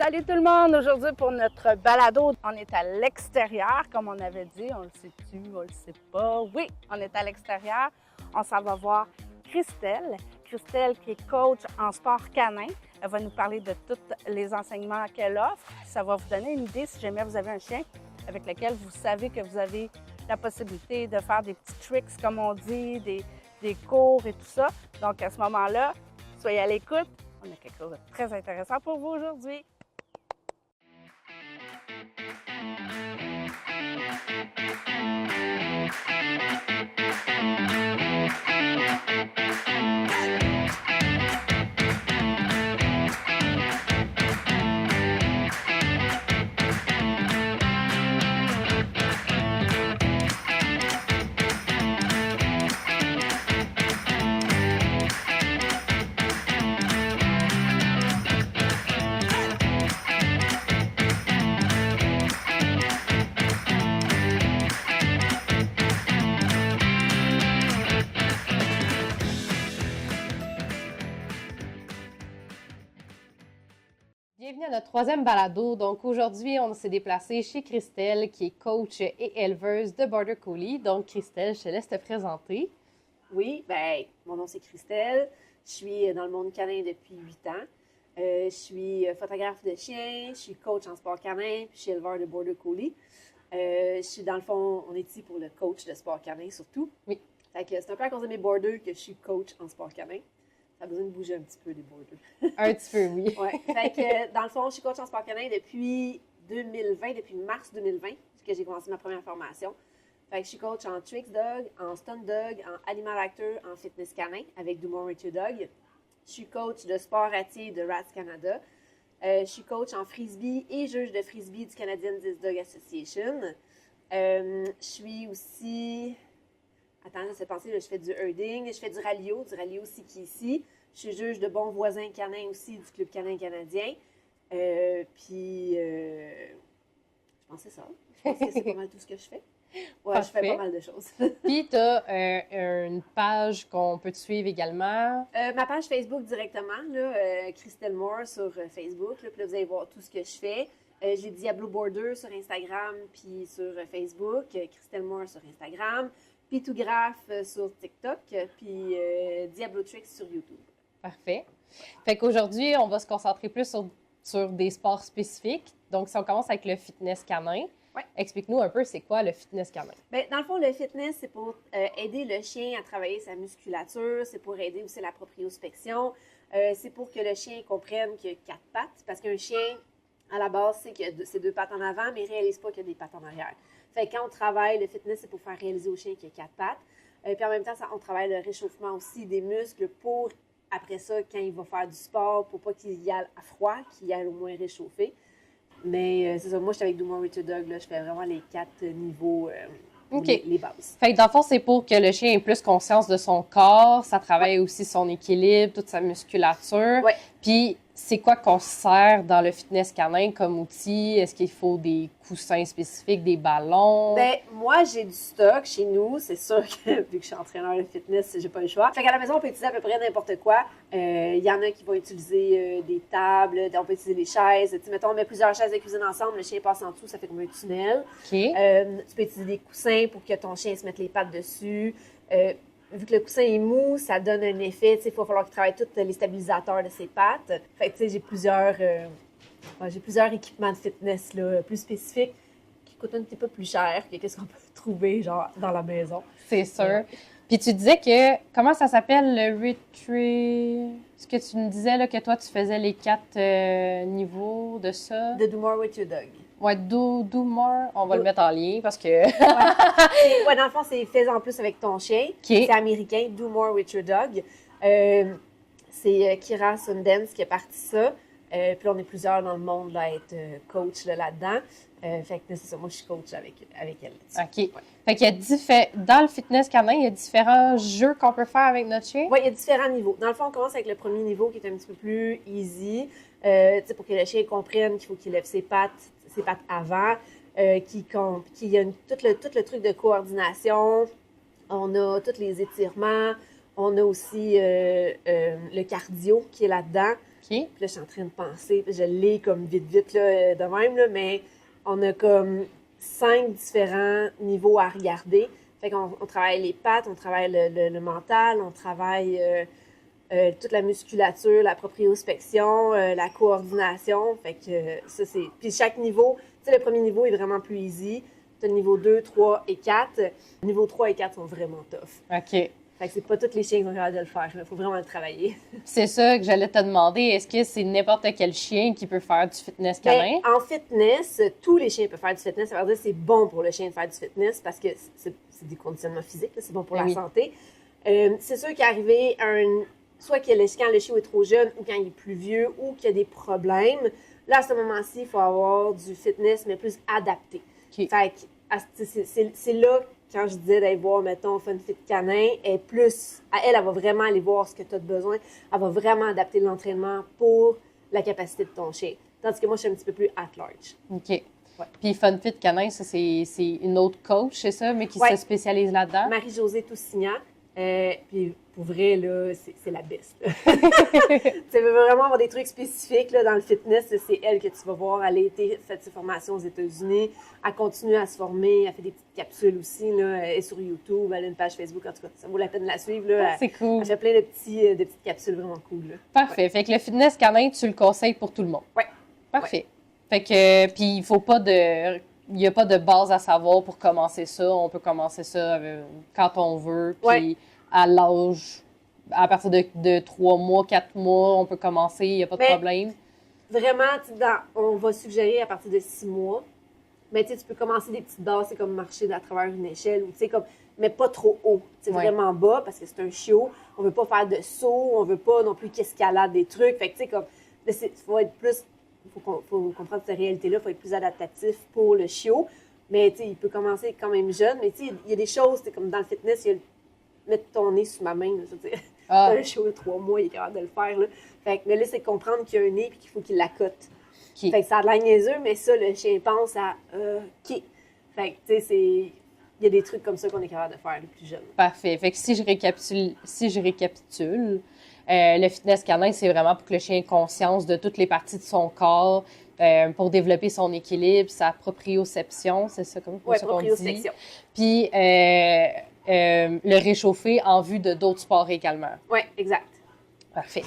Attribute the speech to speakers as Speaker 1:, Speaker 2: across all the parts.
Speaker 1: Salut tout le monde! Aujourd'hui pour notre balado, on est à l'extérieur, comme on avait dit. On le sait-tu? On le sait pas? Oui, on est à l'extérieur. On s'en va voir Christelle. Christelle qui est coach en sport canin. Elle va nous parler de tous les enseignements qu'elle offre. Ça va vous donner une idée si jamais vous avez un chien avec lequel vous savez que vous avez la possibilité de faire des petits tricks, comme on dit, des cours et tout ça. Donc à ce moment-là, soyez à l'écoute. On a quelque chose de très intéressant pour vous aujourd'hui.
Speaker 2: Bienvenue à notre troisième balado. Donc aujourd'hui, on s'est déplacé chez Christelle, qui est coach et éleveuse de Border Collie. Donc Christelle, je te laisse te présenter.
Speaker 3: Oui, ben mon nom c'est Christelle. Je suis dans le monde canin depuis 8 ans. Je suis photographe de chiens, je suis coach en sport canin, puis je suis éleveur de Border Collie. Je suis dans le fond, on est ici pour le coach de sport canin surtout.
Speaker 2: Oui.
Speaker 3: Fait que c'est un peu à cause de mes borders que je suis coach en sport canin. Ça a besoin de bouger un petit peu les borders.
Speaker 2: Un petit peu, oui.
Speaker 3: Ouais. Fait que dans le fond, je suis coach en sport canin depuis 2020, depuis mars 2020, que j'ai commencé ma première formation. Fait que je suis coach en Tricks Dog, en Stun Dog, en Animal Actor, en Fitness Canin avec Do More With Your Dog. Je suis coach de sport ratier de Rats Canada. Je suis coach en frisbee et juge de frisbee du Canadian Disc Dog Association. Je suis aussi... Attends, je sais penser, je fais du herding, je fais du rallye aussi qui est ici. Je suis juge de bons voisins canins aussi du Club canin canadien. Puis, je pense que c'est ça. Je pense que c'est pas mal tout ce que je fais. Ouais,
Speaker 2: Parfait.
Speaker 3: je fais pas mal de choses.
Speaker 2: Puis tu as une page qu'on peut te suivre également.
Speaker 3: Ma page Facebook directement, là, Christelle Moore sur Facebook. Là, puis là, vous allez voir tout ce que je fais. J'ai Diablo Border sur Instagram puis sur Facebook. Christelle Moore sur Instagram. Pitographe sur TikTok. Puis Diablo Tricks sur YouTube.
Speaker 2: Parfait. Fait qu'aujourd'hui, on va se concentrer plus sur des sports spécifiques. Donc, si on commence avec le fitness canin,
Speaker 3: ouais.
Speaker 2: Explique-nous un peu c'est quoi le fitness canin.
Speaker 3: Bien, dans le fond, le fitness, c'est pour aider le chien à travailler sa musculature, c'est pour aider aussi la propriospection, c'est pour que le chien comprenne qu'il y a 4 pattes, parce qu'un chien, à la base, c'est qu'il y a ses 2 pattes en avant, mais il ne réalise pas qu'il y a des pattes en arrière. Fait que quand on travaille, le fitness, c'est pour faire réaliser au chien qu'il y a 4 pattes. Puis en même temps, on travaille le réchauffement aussi des muscles pour, après ça, quand il va faire du sport, pour pas qu'il y aille à froid, qu'il y aille au moins réchauffé. Mais c'est ça, moi, je suis avec Do More With Your Dog, là, je fais vraiment les 4 niveaux,
Speaker 2: OK.
Speaker 3: les bases.
Speaker 2: Fait que dans le fond, c'est pour que le chien ait plus conscience de son corps, ça travaille aussi son équilibre, toute sa musculature.
Speaker 3: Ouais.
Speaker 2: Puis, c'est quoi qu'on sert dans le fitness canin comme outil? Est-ce qu'il faut des coussins spécifiques, des ballons?
Speaker 3: Ben, moi, j'ai du stock chez nous. C'est sûr que, vu que je suis entraîneur de fitness, j'ai pas le choix. Fait qu'à la maison, on peut utiliser à peu près n'importe quoi. Il y en a qui vont utiliser des tables, on peut utiliser des chaises. Tu sais, mettons, on met plusieurs chaises de cuisine ensemble, le chien passe en dessous, ça fait comme un tunnel.
Speaker 2: OK.
Speaker 3: Tu peux utiliser des coussins pour que ton chien se mette les pattes dessus. Vu que le coussin est mou, ça donne un effet. Il va falloir qu'il travaille tous les stabilisateurs de ses pattes. Fait que, tu sais, j'ai plusieurs équipements de fitness là, plus spécifiques qui coûtent un petit peu plus cher que ce qu'on peut trouver genre dans la maison.
Speaker 2: C'est sûr. Puis tu disais que, comment ça s'appelle le retreat? Ce que tu me disais, là, que toi, tu faisais les 4 niveaux de ça.
Speaker 3: The Do More With Your Dog.
Speaker 2: Ouais, do more. On va le mettre en lien parce que...
Speaker 3: Ouais, dans le fond, c'est fais en plus avec ton chien.
Speaker 2: Okay.
Speaker 3: C'est américain, Do More With Your Dog. C'est Kira Sundance qui a parti ça. Puis là, on est plusieurs dans le monde là, à être coach là-dedans. Fait que c'est ça, moi je suis coach avec elle.
Speaker 2: OK. Ouais. Fait qu'il y a dans le fitness canin, il y a différents jeux qu'on peut faire avec notre chien?
Speaker 3: Oui, il y a différents niveaux. Dans le fond, on commence avec le premier niveau qui est un petit peu plus easy. Pour que le chien comprenne qu'il faut qu'il lève ses pattes avant, qu'il y a tout le truc de coordination. On a tous les étirements. On a aussi le cardio qui est là-dedans.
Speaker 2: OK.
Speaker 3: Puis là, je suis en train de penser, puis je l'ai comme vite, là, de même, là, mais on a comme 5 différents niveaux à regarder. Fait qu'on travaille les pattes, on travaille le mental, on travaille toute la musculature, la proprioception, la coordination. Fait que ça, c'est... Puis chaque niveau, tu sais, le premier niveau est vraiment plus easy. Tu as le niveau 2, 3 et 4. Niveau 3 et 4 sont vraiment tough.
Speaker 2: OK.
Speaker 3: Fait que c'est pas tous les chiens qui sont capables de le faire. Il faut vraiment le travailler.
Speaker 2: C'est ça que j'allais te demander. Est-ce que c'est n'importe quel chien qui peut faire du fitness canin?
Speaker 3: Ben, en fitness, tous les chiens peuvent faire du fitness. Ça veut dire que c'est bon pour le chien de faire du fitness parce que c'est des conditionnements physiques. C'est bon pour la santé. C'est sûr qu'arriver à un... Soit que quand le chien est trop jeune ou quand il est plus vieux ou qu'il y a des problèmes, là, à ce moment-ci, il faut avoir du fitness, mais plus adapté.
Speaker 2: Okay.
Speaker 3: Fait que c'est là, quand je disais d'aller voir, mettons, FunFit Canin, elle va vraiment aller voir ce que tu as besoin. Elle va vraiment adapter l'entraînement pour la capacité de ton chien. Tandis que moi, je suis un petit peu plus at large.
Speaker 2: OK. Ouais. Puis FunFit Canin, ça, c'est une autre coach, c'est ça, mais qui se spécialise là-dedans?
Speaker 3: Marie-Josée Toussignan. Puis pour vrai, là, c'est la best. Tu veux vraiment avoir des trucs spécifiques là, dans le fitness, c'est elle que tu vas voir. Elle a fait ses formations aux États-Unis. Elle continue à se former. Elle fait des petites capsules aussi. Là. Elle est sur YouTube. Elle a une page Facebook. En tout cas, ça vaut la peine de la suivre. Là.
Speaker 2: C'est cool.
Speaker 3: Elle fait plein de petites capsules vraiment cool. Là.
Speaker 2: Parfait. Fait que le fitness canin, tu le conseilles pour tout le monde?
Speaker 3: Oui.
Speaker 2: Parfait. Fait que, puis il faut pas de... Il n'y a pas de base à savoir pour commencer ça. On peut commencer ça quand on veut. Puis à l'âge, à partir de 3 mois, 4 mois, on peut commencer. Il n'y a pas de problème.
Speaker 3: Vraiment, on va suggérer à partir de 6 mois. Mais tu peux commencer des petites bases, c'est comme marcher à travers une échelle, ou mais pas trop haut. C'est vraiment bas parce que c'est un chiot. On veut pas faire de saut, on veut pas non plus qu'escalade des trucs. Fait que tu sais, comme, faut être plus... Il faut comprendre cette réalité-là, il faut être plus adaptatif pour le chiot. Mais il peut commencer quand même jeune. Mais il y a des choses, comme dans le fitness, il y a mettre ton nez sous ma main. Là, je veux dire. Un chiot de 3 mois, il est capable de le faire. Là. Mais là, c'est comprendre qu'il y a un nez et qu'il faut qu'il l'accote. Okay. Fait que ça a de l'air niaiseux, mais ça, le chien pense à OK. Fait que, tu sais, il y a des trucs comme ça qu'on est capable de faire le plus jeune.
Speaker 2: Parfait. Fait que si je récapitule, le fitness canin, c'est vraiment pour que le chien ait conscience de toutes les parties de son corps, pour développer son équilibre, sa proprioception, c'est ça comme ça qu'on dit. Puis le réchauffer en vue de d'autres sports également.
Speaker 3: Oui, exact.
Speaker 2: Parfait.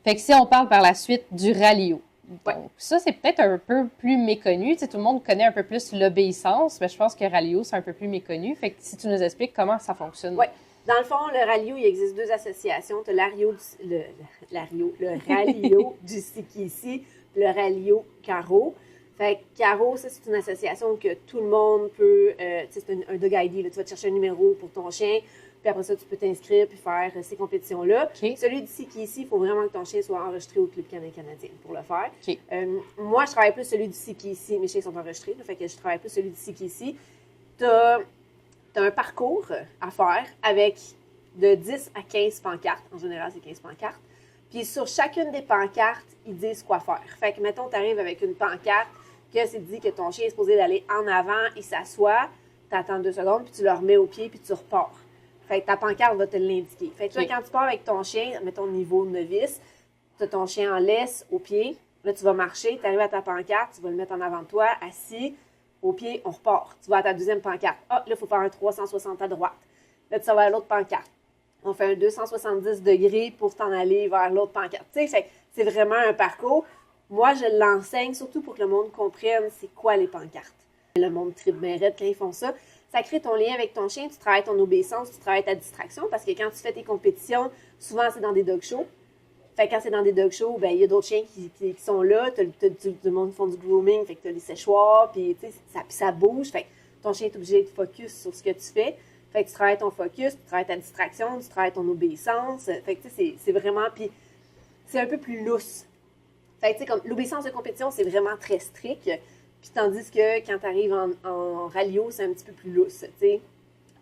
Speaker 2: Fait que si on parle par la suite du rallyo. Donc, ça, c'est peut-être un peu plus méconnu. Tu sais, tout le monde connaît un peu plus l'obéissance, mais je pense que rallyo, c'est un peu plus méconnu. Fait que si tu nous expliques comment ça fonctionne.
Speaker 3: Oui. Dans le fond, le rallyo, il existe 2 associations. Tu as le rallyo du Sikissi, le rallyo Caro. Fait que Caro, ça, c'est une association que tout le monde peut... c'est un dog ID. Là, tu vas te chercher un numéro pour ton chien, puis après ça, tu peux t'inscrire puis faire ces compétitions-là. Okay. Celui du Sikissi, il faut vraiment que ton chien soit enregistré au Club canin canadien pour le faire.
Speaker 2: Okay.
Speaker 3: Moi, je travaille plus celui du Sikissi. Mes chiens sont enregistrés, là, fait que je travaille plus celui du Sikissi. Tu as un parcours à faire avec de 10 à 15 pancartes. En général, c'est 15 pancartes. Puis sur chacune des pancartes, ils disent quoi faire. Fait que, mettons, tu arrives avec une pancarte que c'est dit que ton chien est supposé d'aller en avant, il s'assoit, tu attends 2 secondes, puis tu le remets au pied, puis tu repars. Fait que ta pancarte va te l'indiquer. Fait que toi, quand tu pars avec ton chien, mettons niveau novice, tu as ton chien en laisse au pied, là, tu vas marcher, tu arrives à ta pancarte, tu vas le mettre en avant de toi, assis, au pied, on repart. Tu vas à ta deuxième pancarte. Ah, là, il faut faire un 360 à droite. Là, tu vas vers l'autre pancarte. On fait un 270 degrés pour t'en aller vers l'autre pancarte. Tu sais, c'est vraiment un parcours. Moi, je l'enseigne surtout pour que le monde comprenne c'est quoi les pancartes. Le monde tripe bien raide quand ils font ça. Ça crée ton lien avec ton chien, tu travailles ton obéissance, tu travailles ta distraction, parce que quand tu fais tes compétitions, souvent, c'est dans des dog shows. Fait que quand c'est dans des dog shows, ben il y a d'autres chiens qui sont là, tout le monde font du grooming, fait que tu as les séchoirs, puis ça bouge. Fait que ton chien est obligé de focus sur ce que tu fais. Fait que tu travailles ton focus, tu travailles ta distraction, tu travailles ton obéissance. Fait que c'est vraiment... Puis c'est un peu plus lousse. Fait que tu sais, comme l'obéissance de compétition, c'est vraiment très strict. Puis tandis que quand tu arrives en rallyo, c'est un petit peu plus lousse, tu sais.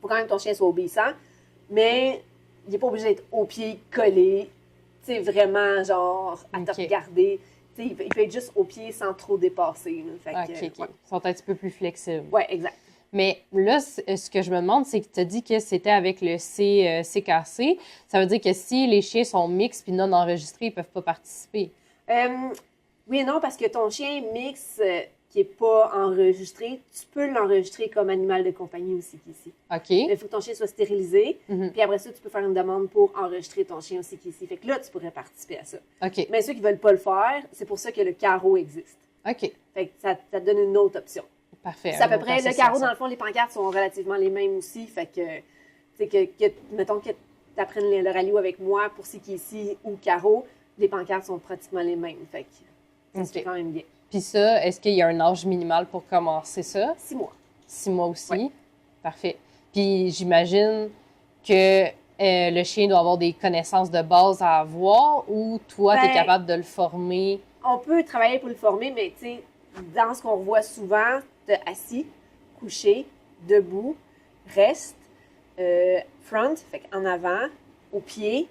Speaker 3: Faut quand même que ton chien soit obéissant, mais il n'est pas obligé d'être au pied collé, tu sais, vraiment genre à te regarder. Tu sais, il peut être juste au pied sans trop dépasser. Fait que,
Speaker 2: Ils sont un petit peu plus flexibles.
Speaker 3: Oui, exact.
Speaker 2: Mais là, ce que je me demande, c'est que tu as dit que c'était avec le CKC. Ça veut dire que si les chiens sont mixtes puis non enregistrés, ils ne peuvent pas participer.
Speaker 3: Oui et non, parce que ton chien mix qui n'est pas enregistré, tu peux l'enregistrer comme animal de compagnie aussi ici.
Speaker 2: OK.
Speaker 3: Mais il faut que ton chien soit stérilisé.
Speaker 2: Mhm.
Speaker 3: Puis après ça, tu peux faire une demande pour enregistrer ton chien aussi ici. Fait que là, tu pourrais participer à ça.
Speaker 2: OK.
Speaker 3: Mais ceux qui ne veulent pas le faire, c'est pour ça que le carreau existe.
Speaker 2: OK.
Speaker 3: Fait que ça te donne une autre option.
Speaker 2: Parfait.
Speaker 3: C'est à peu près, le carreau, dans le fond, les pancartes sont relativement les mêmes aussi. Fait que, mettons que tu apprennes le rallye avec moi pour ici ou carreau, les pancartes sont pratiquement les mêmes. Fait que ça se fait quand même bien.
Speaker 2: Puis ça, est-ce qu'il y a un âge minimal pour commencer ça?
Speaker 3: 6 mois.
Speaker 2: 6 mois aussi?
Speaker 3: Ouais.
Speaker 2: Parfait. Puis j'imagine que le chien doit avoir des connaissances de base à avoir ou toi, tu es capable de le former?
Speaker 3: On peut travailler pour le former, mais tu sais, dans ce qu'on voit souvent, t'as assis, couché, debout, reste, front, fait en avant, au pied,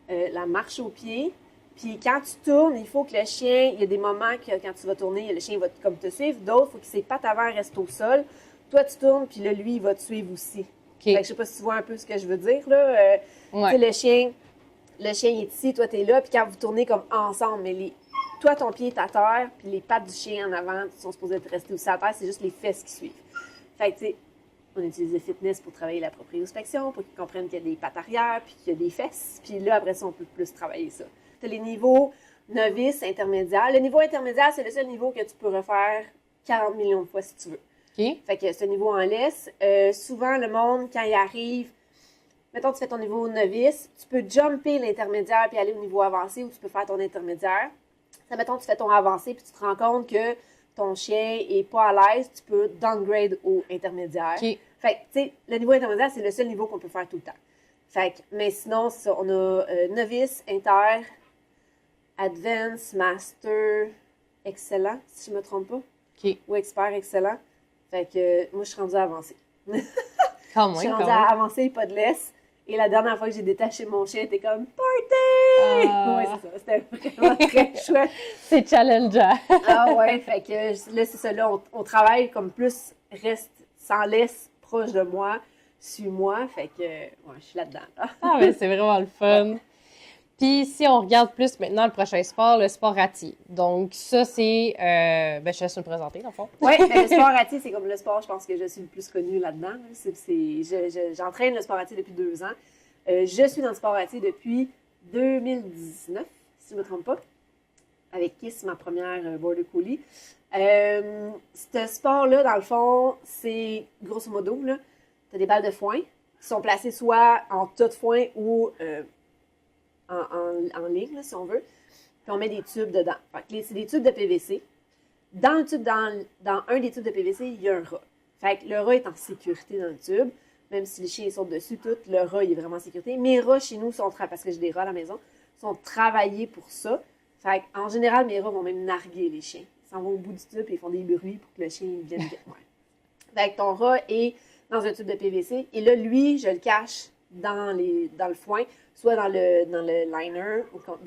Speaker 3: la marche au pied. Puis quand tu tournes, il faut que le chien, il y a des moments que quand tu vas tourner, le chien va comme te suivre. D'autres, il faut que ses pattes avant restent au sol. Toi, tu tournes, puis là, lui, il va te suivre aussi.
Speaker 2: Okay.
Speaker 3: Fait que je sais pas si tu vois un peu ce que je veux dire, là.
Speaker 2: Ouais.
Speaker 3: Le chien, il est ici, toi, tu es là, puis quand vous tournez comme ensemble, mais toi, ton pied est à terre, puis les pattes du chien en avant sont supposées être restées aussi à terre, c'est juste les fesses qui suivent. Fait que, tu sais, on utilise le fitness pour travailler la proprioception, pour qu'ils comprennent qu'il y a des pattes arrière, puis qu'il y a des fesses. Puis là, après ça, on peut plus travailler ça. Tu as les niveaux novice, intermédiaire. Le niveau intermédiaire, c'est le seul niveau que tu peux refaire 40 millions de fois si tu veux.
Speaker 2: OK.
Speaker 3: Fait que ce niveau en laisse. Souvent, le monde, quand il arrive, mettons, tu fais ton niveau novice, tu peux jumper l'intermédiaire puis aller au niveau avancé ou tu peux faire ton intermédiaire. Ça, mettons, tu fais ton avancé puis tu te rends compte que ton chien est pas à l'aise, tu peux downgrade au intermédiaire.
Speaker 2: OK.
Speaker 3: Fait que, tu sais, le niveau intermédiaire, c'est le seul niveau qu'on peut faire tout le temps. Fait que, mais sinon, c'est ça, on a novice, inter, advance, master, excellent, si je me trompe pas.
Speaker 2: OK.
Speaker 3: Ou expert, excellent. Fait que, moi, je suis rendue à avancer.
Speaker 2: Quand
Speaker 3: Je suis
Speaker 2: même,
Speaker 3: rendue
Speaker 2: quand même.
Speaker 3: à avancer, pas de laisse. Et la dernière fois que j'ai détaché mon chien, était comme party! Ouais, c'est ça. C'était vraiment très chouette.
Speaker 2: C'est challengeant.
Speaker 3: Ah ouais, fait que là, c'est ça. Là, on travaille comme plus reste sans laisse proche de moi, suis-moi. Fait que, ouais, je suis là-dedans. Là.
Speaker 2: Ah, mais c'est vraiment le fun. Puis, si on regarde plus maintenant le prochain sport, le sport ratier. Donc, ça, c'est. Ben, je te laisse me présenter, dans le fond.
Speaker 3: Oui, mais le sport ratier, c'est comme le sport, je pense que je suis le plus connue là-dedans. J'entraîne le sport ratier depuis 2 ans. Je suis dans le sport ratier depuis 2019, si je ne me trompe pas, avec Kiss, ma première Border Collie. Ce sport-là, dans le fond, c'est grosso modo, tu as des balles de foin qui sont placées soit en tas de foin ou en ligne, là, si on veut. Puis on met des tubes dedans. Fait que c'est des tubes de PVC. Dans le tube, dans un des tubes de PVC, il y a un rat. Fait que le rat est en sécurité dans le tube. Même si les chiens sautent dessus, tout, le rat il est vraiment en sécurité. Mes rats chez nous sont parce que j'ai des rats à la maison, sont travaillés pour ça. Fait en général, mes rats vont même narguer les chiens. Ils s'en vont au bout du tube et ils font des bruits pour que le chien vienne. Ouais. Fait que ton rat est dans un tube de PVC. Et là, lui, je le cache dans le foin, soit dans le liner,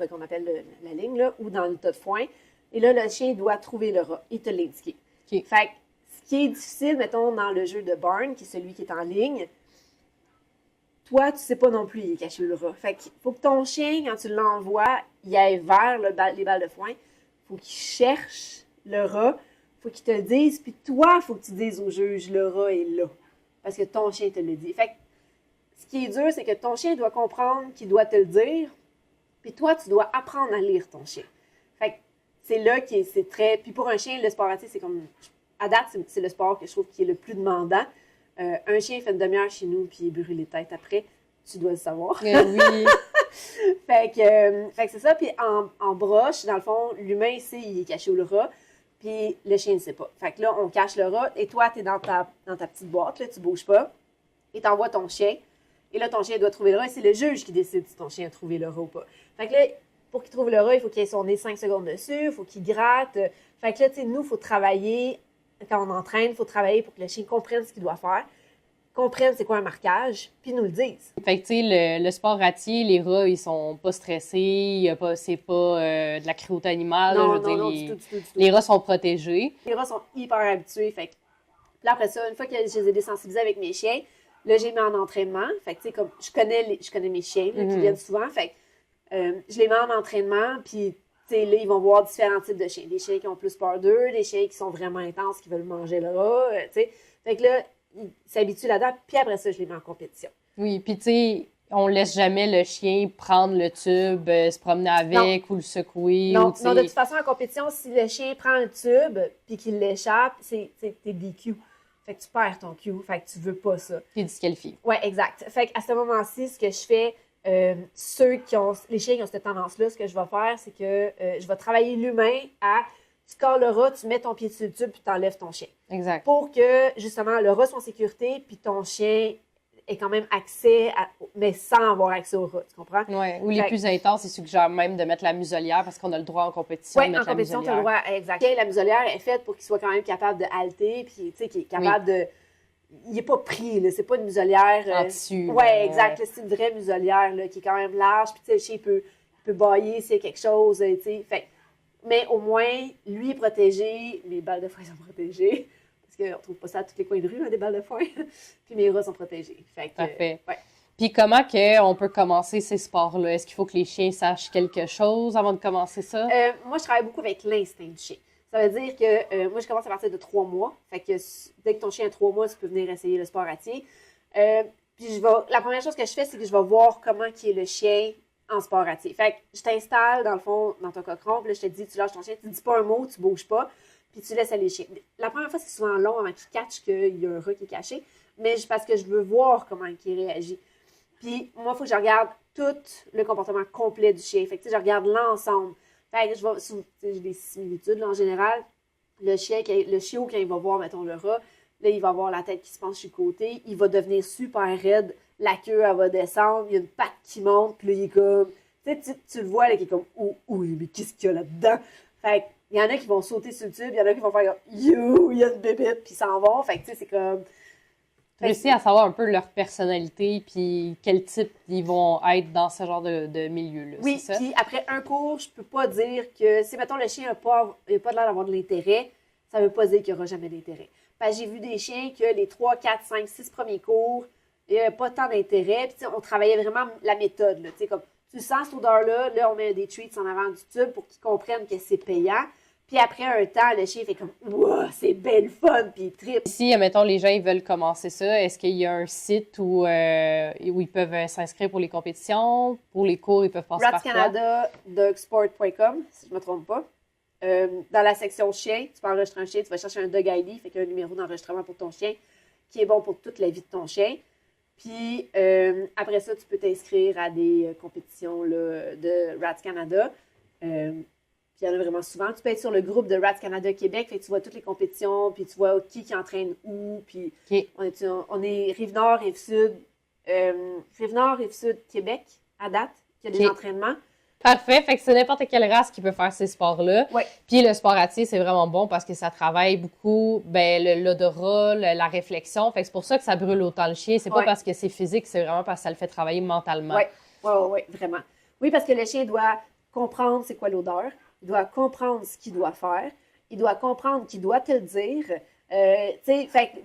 Speaker 3: qu'on appelle la ligne, là, ou dans le tas de foin. Et là, le chien doit trouver le rat et te l'indiquer.
Speaker 2: Okay.
Speaker 3: Fait que ce qui est difficile, mettons, dans le jeu de Barn, qui est celui qui est en ligne, toi, tu sais pas non plus, il est caché le rat. Fait qu'il faut que ton chien, quand tu l'envoies, il aille vers les balles de foin. Faut qu'il cherche le rat. Faut qu'il te le dise. Puis toi, il faut que tu dises au juge, le rat est là. Parce que ton chien te le dit. Fait que ce qui est dur, c'est que ton chien doit comprendre qu'il doit te le dire. Puis toi, tu dois apprendre à lire ton chien. Fait que c'est là que c'est très... Puis pour un chien, le sport ratier, c'est comme... À date, c'est le sport que je trouve qui est le plus demandant. Un chien fait une demi-heure chez nous, puis il brûle les têtes après. Tu dois le savoir.
Speaker 2: Oui.
Speaker 3: Fait que c'est ça. Puis en broche, dans le fond, l'humain ici, il est caché au rat. Puis le chien ne sait pas. Fait que là, on cache le rat. Et toi, tu es dans ta petite boîte, là, tu bouges pas. Et tu envoies ton chien. Et là, ton chien doit trouver le rat. Et c'est le juge qui décide si ton chien a trouvé le rat ou pas. Fait que là, pour qu'il trouve le rat, il faut qu'il ait son nez 5 secondes dessus. Il faut qu'il gratte. Fait que là, tu sais, nous, il faut travailler. Quand on entraîne, il faut travailler pour que le chien comprenne ce qu'il doit faire, comprenne c'est quoi un marquage, puis nous le dise.
Speaker 2: Fait que, tu sais, le sport ratier, les rats, ils sont pas stressés, c'est pas de la cruauté animale.
Speaker 3: Non,
Speaker 2: du tout.
Speaker 3: du tout.
Speaker 2: Les rats sont protégés.
Speaker 3: Les rats sont hyper habitués. Fait que, là, après ça, une fois que je les ai désensibilisés avec mes chiens, là, j'ai mis en entraînement. Fait que, tu sais, comme je connais mes chiens là, qui viennent souvent. Fait que, je les mets en entraînement, puis là, ils vont voir différents types de chiens. Des chiens qui ont plus peur d'eux, des chiens qui sont vraiment intenses, qui veulent manger le rat, tu sais. Fait que là, ils s'habituent là-dedans, puis après ça, je les mets en compétition.
Speaker 2: Oui, puis tu sais, on laisse jamais le chien prendre le tube, se promener avec ou le secouer.
Speaker 3: Non,
Speaker 2: ou,
Speaker 3: non, de toute façon, en compétition, si le chien prend un tube puis qu'il l'échappe, t'es DQ. Fait que tu perds ton Q, fait que tu veux pas ça.
Speaker 2: T'es disqualifié.
Speaker 3: Ouais, exact. Fait qu'à ce moment-ci, ce que je fais, les chiens qui ont cette tendance-là, ce que je vais faire, c'est que je vais travailler l'humain à tu colles le rat, tu mets ton pied sur le tube puis tu enlèves ton chien.
Speaker 2: Exact.
Speaker 3: Pour que, justement, le rat soit en sécurité puis ton chien ait quand même accès, mais sans avoir accès au rat, tu comprends?
Speaker 2: Oui, ou les plus intenses, ils suggèrent même de mettre la muselière parce qu'on a le droit en compétition de mettre la muselière. Oui, en compétition, tu as le droit, exact. La muselière est faite pour qu'il soit quand même capable de halter puis, tu sais, qu'il est capable de... Il n'est pas pris, là. C'est pas une muselière... en tissu.
Speaker 3: Oui, exact. C'est une vraie muselière là, qui est quand même large. Puis, tu sais, le chien peut bâiller s'il y a quelque chose, tu sais. Fait, mais au moins, lui est protégé. Mes balles de foin sont protégées. Parce qu'on ne trouve pas ça à tous les coins de rue, hein, des balles de foin. Puis mes rats sont protégés. Fait que,
Speaker 2: parfait.
Speaker 3: Ouais.
Speaker 2: Puis comment on peut commencer ces sports-là? Est-ce qu'il faut que les chiens sachent quelque chose avant de commencer ça?
Speaker 3: Moi, je travaille beaucoup avec l'instinct du chien. Ça veut dire que moi, je commence à partir de 3 mois. Fait que dès que ton chien a 3 mois, tu peux venir essayer le sport à tir. Puis la première chose que je fais, c'est que je vais voir comment est le chien en sport à tir. Fait que je t'installe, dans le fond, dans ton cochon. Puis là, je te dis, tu lâches ton chien, tu dis pas un mot, tu bouges pas. Puis tu laisses aller le chien. La première fois, c'est souvent long avant qu'il catche qu'il y a un rat qui est caché. Mais parce que je veux voir comment il réagit. Puis moi, il faut que je regarde tout le comportement complet du chien. Fait que je regarde l'ensemble. Fait que j'ai des similitudes, là, en général. Le chiot, quand il va voir, mettons, le rat, là, il va avoir la tête qui se penche sur le côté. Il va devenir super raide. La queue, elle va descendre. Il y a une patte qui monte. Puis là, il est comme... Tu le vois, là, qui est comme... Oh, mais qu'est-ce qu'il y a là-dedans? Fait il y en a qui vont sauter sur le tube. Il y en a qui vont faire comme... Yo, il y a une bébête. Puis ils s'en vont. Fait que, tu sais, c'est comme...
Speaker 2: Tu réussis à savoir un peu leur personnalité puis quel type ils vont être dans ce genre de milieu-là.
Speaker 3: Oui, puis après un cours, je peux pas dire que si, mettons, le chien n'a pas l'air d'avoir de l'intérêt, ça veut pas dire qu'il n'y aura jamais d'intérêt. J'ai vu des chiens que les 3, 4, 5, 6 premiers cours, il n'y avait pas tant d'intérêt. Puis on travaillait vraiment la méthode. Là, comme tu sens cette odeur-là, là, on met des treats en avant du tube pour qu'ils comprennent que c'est payant. Puis après un temps, le chien fait comme « Wow, c'est belle fun! » Puis il tripe.
Speaker 2: Si, admettons, les gens ils veulent commencer ça, est-ce qu'il y a un site où ils peuvent s'inscrire pour les compétitions? Pour les cours, ils peuvent passer par quoi?
Speaker 3: Canada, dogsport.com, si je ne me trompe pas. Dans la section chien, tu peux enregistrer un chien, tu vas chercher un Dog ID, fait qu'il y a un numéro d'enregistrement pour ton chien qui est bon pour toute la vie de ton chien. Puis après ça, tu peux t'inscrire à des compétitions là, de Rats Canada. Puis il y en a vraiment souvent. Tu peux être sur le groupe de Rats Canada Québec, fait que tu vois toutes les compétitions, puis tu vois qui entraîne où, puis on est Rive-Nord, Rive-Sud, Rive-Nord, Rive-Sud, Québec, à date, qu'il y a des entraînements.
Speaker 2: Parfait, fait que c'est n'importe quelle race qui peut faire ces sports-là.
Speaker 3: Ouais.
Speaker 2: Puis le sport à tir, c'est vraiment bon parce que ça travaille beaucoup l'odorat, la réflexion. Fait que c'est pour ça que ça brûle autant le chien. C'est pas parce que c'est physique, c'est vraiment parce que ça le fait travailler mentalement.
Speaker 3: Oui, vraiment. Oui, parce que le chien doit comprendre c'est quoi l'odeur. Il doit comprendre ce qu'il doit faire. Il doit comprendre qu'il doit te le dire.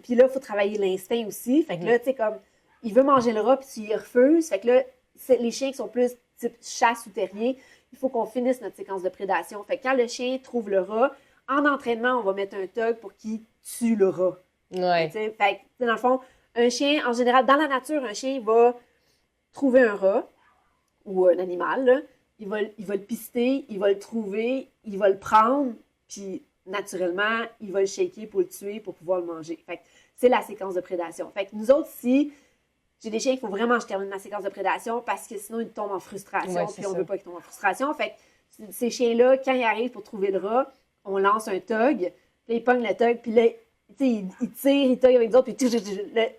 Speaker 3: Puis là, il faut travailler l'instinct aussi. Fait que là, tu sais, comme, il veut manger le rat, puis tu y refuses. Fait que là, les chiens qui sont plus type chasse ou terrier, il faut qu'on finisse notre séquence de prédation. Fait que quand le chien trouve le rat, en entraînement, on va mettre un tug pour qu'il tue le rat.
Speaker 2: Ouais.
Speaker 3: Fait que, dans le fond, un chien, en général, dans la nature, un chien va trouver un rat ou un animal, là. Il va le pister, il va le trouver, il va le prendre, puis naturellement, il va le shaker pour le tuer, pour pouvoir le manger. Fait que c'est la séquence de prédation. Fait que nous autres, si j'ai des chiens, il faut vraiment que je termine ma séquence de prédation parce que sinon, ils tombent en frustration, puis on ne veut pas qu'ils tombent en frustration. Fait que ces chiens-là, quand ils arrivent pour trouver le rat, on lance un tug, puis ils pognent le tug, puis là, ils tirent, ils tug avec les autres, puis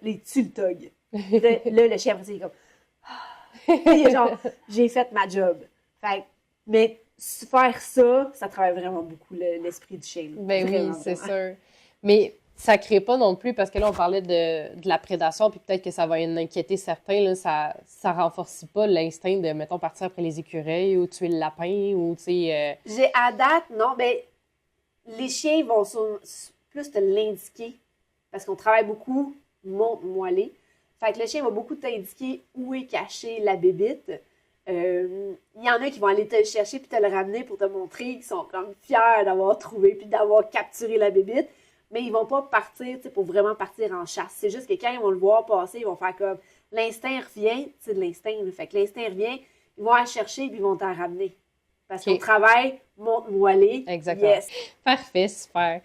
Speaker 3: ils tuent le tug. Là, le chien, après, il est comme... genre, j'ai fait ma job. Mais faire ça, ça travaille vraiment beaucoup l'esprit du chien.
Speaker 2: Ben oui, c'est sûr. Mais ça ne crée pas non plus, parce que là, on parlait de la prédation, puis peut-être que ça va en inquiéter certains, là, ça ne renforce pas l'instinct de, mettons, partir après les écureuils ou tuer le lapin, ou, tu sais...
Speaker 3: À date, non, mais les chiens vont plus te l'indiquer, parce qu'on travaille beaucoup monte-moellé. Fait que le chien va beaucoup t'indiquer où est cachée la bébite. Il y en a qui vont aller te le chercher puis te le ramener pour te montrer qu'ils sont comme fiers d'avoir trouvé puis d'avoir capturé la bébite. Mais ils vont pas partir pour vraiment partir en chasse. C'est juste que quand ils vont le voir passer, ils vont faire comme l'instinct revient, c'est de l'instinct. Fait que l'instinct revient, ils vont aller chercher puis ils vont t'en ramener. Parce qu'on travaille, monte-moellé.
Speaker 2: Exactement.
Speaker 3: Yes.
Speaker 2: Parfait, super.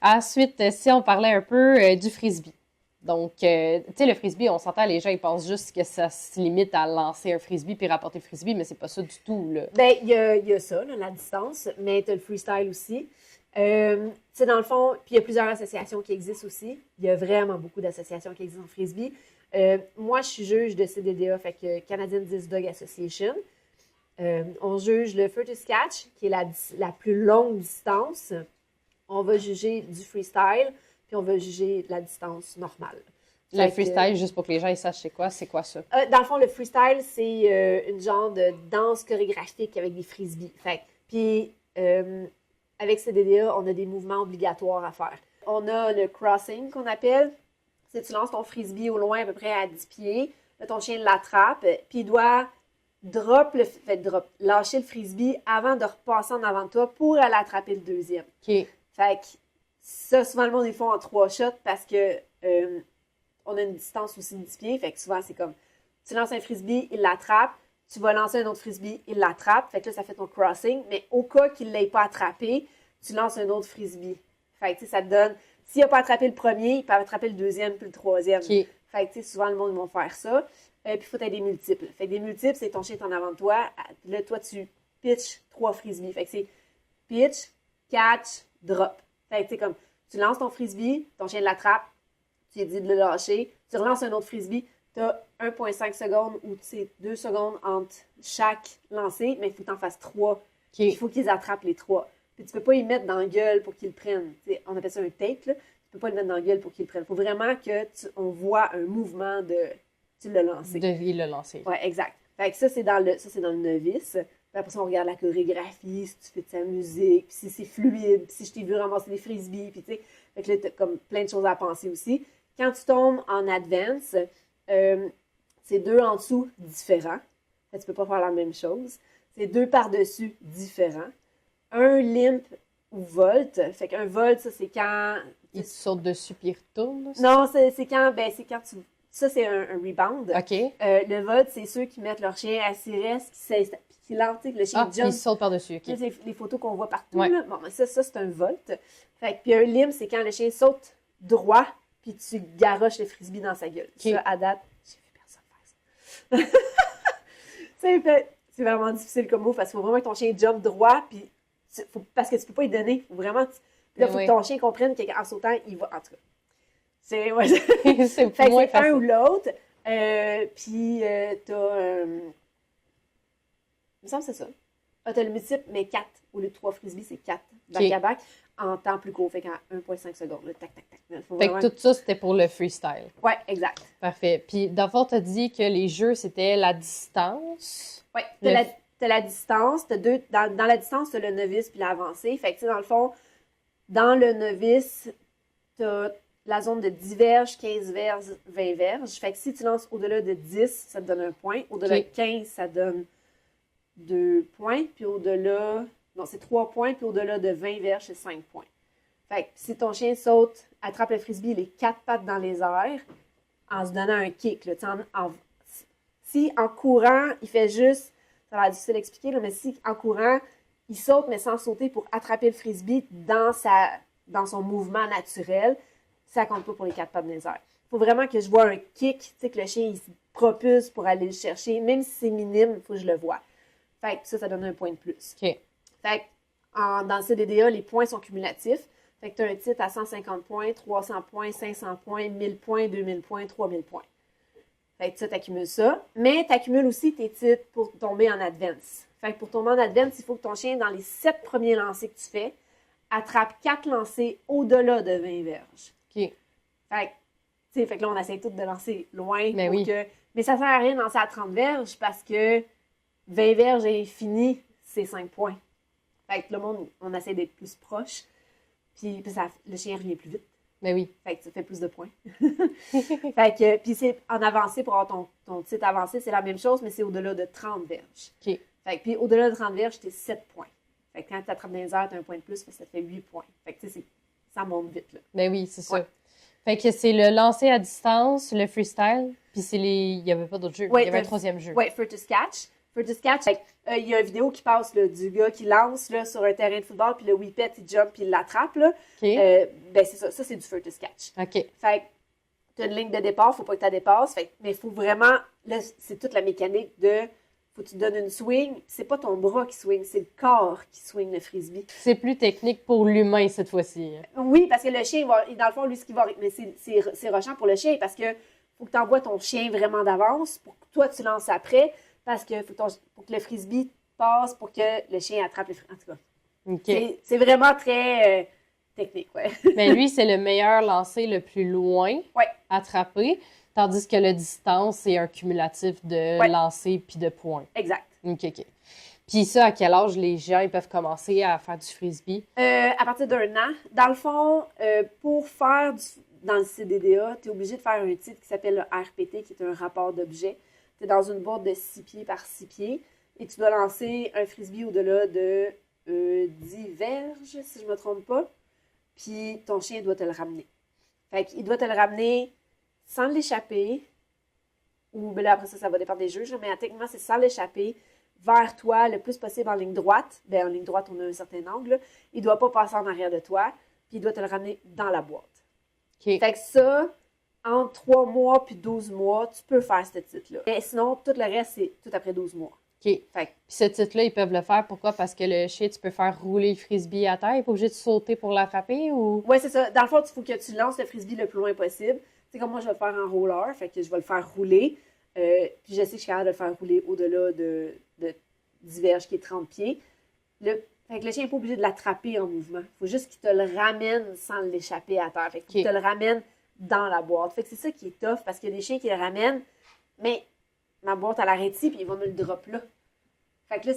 Speaker 2: Ensuite, si on parlait un peu du frisbee. Donc, tu sais, le frisbee, on s'entend, les gens, ils pensent juste que ça se limite à lancer un frisbee puis rapporter le frisbee, mais c'est pas ça du tout, là.
Speaker 3: Ben, il y a ça, là, la distance, mais tu as le freestyle aussi. Tu sais, dans le fond, puis il y a plusieurs associations qui existent aussi. Il y a vraiment beaucoup d'associations qui existent en frisbee. Moi, je suis juge de CDDA, fait que Canadian Disc Dog Association. On juge le Furthest Catch, qui est la plus longue distance. On va juger du freestyle, puis on va juger la distance normale.
Speaker 2: Le freestyle, juste pour que les gens ils sachent c'est quoi ça?
Speaker 3: Dans le fond, le freestyle, c'est une genre de danse chorégraphique avec des frisbees. Puis, avec CDDA, on a des mouvements obligatoires à faire. On a le crossing qu'on appelle. C'est tu lances ton frisbee au loin, à peu près à 10 pieds. Là, ton chien l'attrape, puis il doit lâcher le frisbee avant de repasser en avant de toi pour aller attraper le deuxième.
Speaker 2: OK.
Speaker 3: Fait que ça, souvent, le monde, ils font en 3 shots parce que on a une distance aussi de 10 pieds. Fait que souvent, c'est comme, tu lances un frisbee, il l'attrape. Tu vas lancer un autre frisbee, il l'attrape. Fait que là, ça fait ton crossing. Mais au cas qu'il ne l'ait pas attrapé, tu lances un autre frisbee. Fait que, tu sais, ça te donne... S'il n'a pas attrapé le premier, il peut attraper le deuxième puis le troisième.
Speaker 2: Okay.
Speaker 3: Fait que, tu sais, souvent, le monde, ils vont faire ça. Puis, il faut que tu aies des multiples. Fait que des multiples, c'est ton chien est en avant de toi. Là, toi, tu pitches 3 frisbees. Fait que c'est pitch, catch, drop. Fait que, tu sais, comme, tu lances ton frisbee, ton chien l'attrape, tu lui dis de le lâcher, tu relances un autre frisbee, tu as 1,5 secondes ou 2 secondes entre chaque lancé, mais il faut que tu en fasses 3.
Speaker 2: Okay.
Speaker 3: Il faut qu'ils attrapent les 3. Puis tu peux pas y mettre dans la gueule pour qu'ils le prennent. T'sais, on appelle ça un take, là. Tu peux pas le mettre dans la gueule pour qu'ils le prennent. Il faut vraiment qu'on voit un mouvement de tu l'as lancé.
Speaker 2: Il l'a lancé.
Speaker 3: Oui, exact. Fait que ça, c'est dans le novice. Puis après ça, on regarde la chorégraphie, si tu fais de sa musique, puis si c'est fluide, puis si je t'ai vu ramasser des frisbees, puis tu sais. Fait que là, t'as comme plein de choses à penser aussi. Quand tu tombes en advance, c'est 2 en dessous différents. Fait que tu peux pas faire la même chose. C'est 2 par-dessus différents. Un limp ou volt. Fait qu'un volt, ça, c'est quand...
Speaker 2: Il saute dessus puis il retourne?
Speaker 3: Non, c'est quand tu... Ça, c'est un rebound.
Speaker 2: OK.
Speaker 3: Le volt, c'est ceux qui mettent leur chien assis reste, qui lancent, le chien jump.
Speaker 2: Il saute par-dessus, OK.
Speaker 3: C'est les photos qu'on voit partout, là. Bon, ça, c'est un volt. Fait que, puis un limp, c'est quand le chien saute droit, puis tu garoches le frisbee dans sa gueule. Okay. Ça, à date, j'ai vu personne faire ça. C'est vraiment difficile comme mot, parce qu'il faut vraiment que ton chien jump droit, puis parce que tu peux pas y donner. Faut vraiment... Là, il faut que ton chien comprenne qu'en sautant, il va... En tout cas, c'est... Ouais,
Speaker 2: c'est moins facile.
Speaker 3: Un ou l'autre. Puis, t'as... il me semble que c'est ça. T'as le multiple, mais 4. Au lieu de 3 frisbees, c'est 4. Back-à-back, en temps plus court. Fait qu'en 1,5 secondes. Là, tac, tac, tac.
Speaker 2: Fait que tout ça, c'était pour le freestyle.
Speaker 3: Ouais, exact.
Speaker 2: Parfait. Puis, d'abord, t'as dit que les jeux, c'était la distance.
Speaker 3: Ouais, t'as la distance. Dans la distance, t'as le novice puis l'avancé. Fait que, tu sais, dans le fond, dans le novice, t'as la zone de 10 verges, 15 verges, 20 verges. Fait que si tu lances au-delà de 10, ça te donne 1 point. Au-delà de 15, ça donne 2 points. Puis au-delà... Non, c'est 3 points. Puis au-delà de 20 verges, c'est 5 points. Fait que si ton chien saute, attrape le frisbee, les 4 pattes dans les airs, en se donnant un kick, là, si en courant, il fait juste... Ça va être difficile à expliquer, là, mais si en courant, il saute, mais sans sauter pour attraper le frisbee dans son mouvement naturel, ça compte pas pour les 4 pattes dans les airs. Il faut vraiment que je vois un kick, tu sais, que le chien il se propulse pour aller le chercher. Même si c'est minime, il faut que je le vois. Fait que ça donne 1 point de plus.
Speaker 2: OK.
Speaker 3: Fait que dans le CDDA, les points sont cumulatifs. Fait que tu as un titre à 150 points, 300 points, 500 points, 1000 points, 2000 points, 3000 points. Fait que ça, tu accumules ça. Mais tu accumules aussi tes titres pour tomber en advance. Fait que pour tomber en advance, il faut que ton chien, dans les 7 premiers lancers que tu fais, attrape 4 lancers au-delà de 20 verges.
Speaker 2: OK.
Speaker 3: Fait que là, on essaie tous de lancer loin.
Speaker 2: Mais oui.
Speaker 3: Mais ça sert à rien de lancer à 30 verges parce que 20 verges et fini, c'est 5 points. Fait que le monde, on essaie d'être plus proche. Puis le chien revient plus vite.
Speaker 2: Ben oui.
Speaker 3: Fait que tu fais plus de points. Fait que, puis c'est en avancé, pour avoir ton titre avancé, c'est la même chose, mais c'est au-delà de 30 verges.
Speaker 2: OK.
Speaker 3: Fait que, puis au-delà de 30 verges, t'es 7 points. Fait que quand tu attrapes dans les airs, t'as un point de plus, ça te fait 8 points. Fait que, tu sais, ça monte vite, là.
Speaker 2: Ben oui, c'est ça.
Speaker 3: Ouais.
Speaker 2: Fait que c'est le lancer à distance, le freestyle, puis c'est les... Il n'y avait pas d'autres jeux.
Speaker 3: Ouais,
Speaker 2: il y avait un troisième jeu.
Speaker 3: Oui, Furtus Catch. Furtus Catch, il y a une vidéo qui passe là, du gars qui lance là, sur un terrain de football, puis le whippet, il jump, puis il l'attrape. Là.
Speaker 2: OK.
Speaker 3: Ben c'est ça. Ça, c'est du Furtus Catch.
Speaker 2: OK.
Speaker 3: Fait que tu as une ligne de départ, faut pas que tu la dépasses. Fait, mais il faut vraiment... Là, c'est toute la mécanique de... Faut que tu donnes une swing. C'est pas ton bras qui swing, c'est le corps qui swing le frisbee.
Speaker 2: C'est plus technique pour l'humain cette fois-ci.
Speaker 3: Oui, parce que le chien, dans le fond, lui, ce qu'il va... Mais c'est rushant pour le chien, parce que faut que tu envoies ton chien vraiment d'avance pour que toi, tu lances après. Parce que faut que le frisbee passe pour que le chien attrape le frisbee. En tout cas,
Speaker 2: OK.
Speaker 3: c'est vraiment très technique, ouais.
Speaker 2: Mais lui, c'est le meilleur lancé le plus loin
Speaker 3: Ouais.
Speaker 2: attrapé, tandis que le distance, c'est un cumulatif de lancers puis de points.
Speaker 3: Exact.
Speaker 2: OK. Puis ça, à quel âge les gens ils peuvent commencer à faire du frisbee?
Speaker 3: À partir d'1 an. Dans le fond, pour faire dans le CDDA, tu es obligé de faire un titre qui s'appelle le RPT, qui est un rapport d'objet. Tu es dans une boîte de 6 pieds par 6 pieds et tu dois lancer un frisbee au-delà de 10 verges, si je ne me trompe pas. Puis ton chien doit te le ramener. Fait qu'il doit te le ramener sans l'échapper, ou ben là, après ça va dépendre des juges, mais techniquement, c'est sans l'échapper, vers toi le plus possible en ligne droite. Ben, en ligne droite, on a un certain angle. Il ne doit pas passer en arrière de toi, puis il doit te le ramener dans la boîte.
Speaker 2: OK.
Speaker 3: Fait que ça, entre 3 mois puis 12 mois, tu peux faire ce titre-là. Mais sinon, tout le reste, c'est tout après 12 mois.
Speaker 2: OK.
Speaker 3: Fait que,
Speaker 2: Puis ce titre-là, ils peuvent le faire. Pourquoi? Parce que le chien, tu peux faire rouler le frisbee à terre. Il n'est pas obligé de sauter pour l'attraper ou...
Speaker 3: ouais, c'est ça. Dans le fond, il faut que tu lances le frisbee le plus loin possible. C'est comme moi, je vais le faire en roller, fait que je vais le faire rouler. Puis je sais que je suis capable de le faire rouler au-delà de 10 verges, qui est 30 pieds. Fait que le chien n'est pas obligé de l'attraper en mouvement. Il faut juste qu'il te le ramène sans l'échapper à terre. Fait qu'il te le ramène dans la boîte. Fait que c'est ça qui est tough, parce qu'il y a des chiens qui le ramènent, mais ma boîte, elle arrête ici, puis il va me le drop là. Fait que là,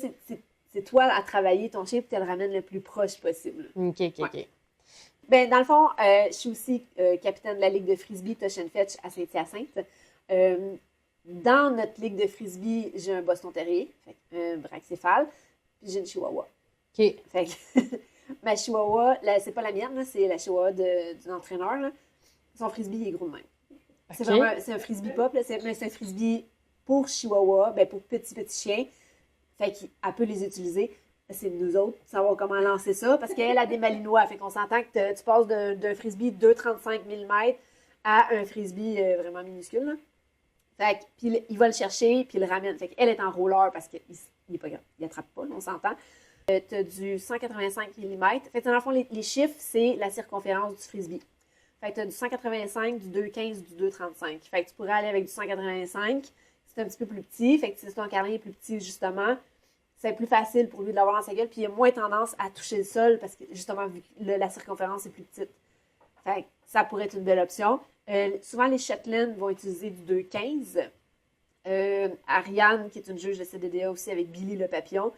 Speaker 3: c'est toi à travailler ton chien, puis tu le ramènes le plus proche possible.
Speaker 2: OK.
Speaker 3: Ben, dans le fond, je suis aussi capitaine de la Ligue de frisbee Touch and Fetch à Saint-Hyacinthe. Dans notre Ligue de frisbee, j'ai un Boston Terrier, un brachycéphale, puis j'ai une Chihuahua.
Speaker 2: OK.
Speaker 3: Fait que ma Chihuahua, c'est pas la mienne, là, c'est la Chihuahua d'un entraîneur. Là. Son frisbee, il est gros de même.
Speaker 2: OK.
Speaker 3: C'est un frisbee pop, là, mais c'est un frisbee pour Chihuahua, ben pour petits chiens. Fait qu'elle peut les utiliser. C'est nous autres, savoir comment lancer ça, parce qu'elle a des malinois. Fait qu'on s'entend que tu passes d'un frisbee 2,35 mm à un frisbee vraiment minuscule. Là. Fait que, puis il va le chercher, puis il le ramène. Fait qu'elle est en roller parce qu'il n'est pas grave. Il attrape pas, on s'entend. Tu as du 185 mm. Fait que dans le fond, les chiffres, c'est la circonférence du frisbee. Fait que tu as du 185, du 2,15, du 2,35. Fait que tu pourrais aller avec du 185. C'est un petit peu plus petit. Fait que si ton câlin est plus petit, justement, c'est plus facile pour lui de l'avoir dans sa gueule. Puis il a moins tendance à toucher le sol parce que, justement, vu que la circonférence est plus petite. Fait que ça pourrait être une belle option. Souvent, les Shetland vont utiliser du 2,15. Ariane, qui est une juge de CDDA aussi avec Billy le papillon,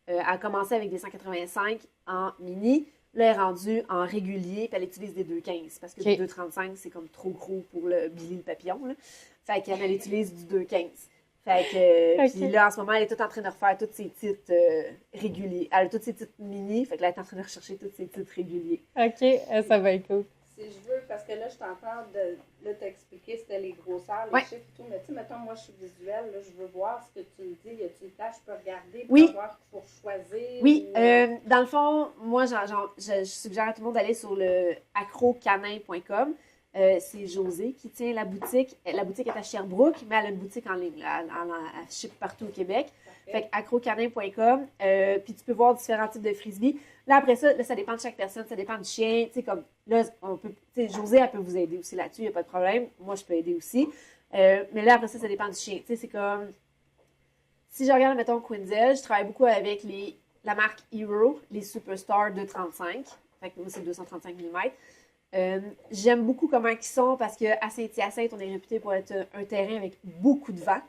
Speaker 3: a commencé avec des 185 en mini. Là, elle est rendue en régulier, puis elle utilise des 2,15 parce que du 2,35, c'est comme trop gros pour le Billy le papillon. Là. Fait qu'elle utilise du 2,15. Fait que, puis là, en ce moment, elle est toute en train de refaire tous ses titres réguliers. Elle a tous ses titres mini, fait que là, elle est en train de rechercher tous ses titres réguliers.
Speaker 2: OK, ça va être cool.
Speaker 1: Si je veux, parce que là, je t'entends de t'expliquer c'était les grosseurs, les chiffres et tout, mais tu sais, mettons, moi, je suis visuelle, là, je veux voir ce que tu me dis. Y a-t-il une tâche que je peux regarder pour savoir, pour choisir?
Speaker 3: Oui, dans le fond, moi, je suggère à tout le monde d'aller sur le acrocanin.com. C'est José qui tient la boutique. La boutique est à Sherbrooke, mais elle a une boutique en ligne. Là. Elle ship partout au Québec. Fait que acrocanin.com. Puis tu peux voir différents types de frisbees. Là, après ça, ça dépend de chaque personne. Ça dépend du chien. Tu sais, comme là, José, elle peut vous aider aussi là-dessus. Il n'y a pas de problème. Moi, je peux aider aussi. Mais là, après ça dépend du chien. Tu sais, c'est comme... Si je regarde, mettons, Quinzel, je travaille beaucoup avec la marque Hero, les Superstar 235. Fait que moi, c'est 235 mm. J'aime beaucoup comment ils sont parce qu'à Saint-Hyacinthe, on est réputé pour être un terrain avec beaucoup de vent.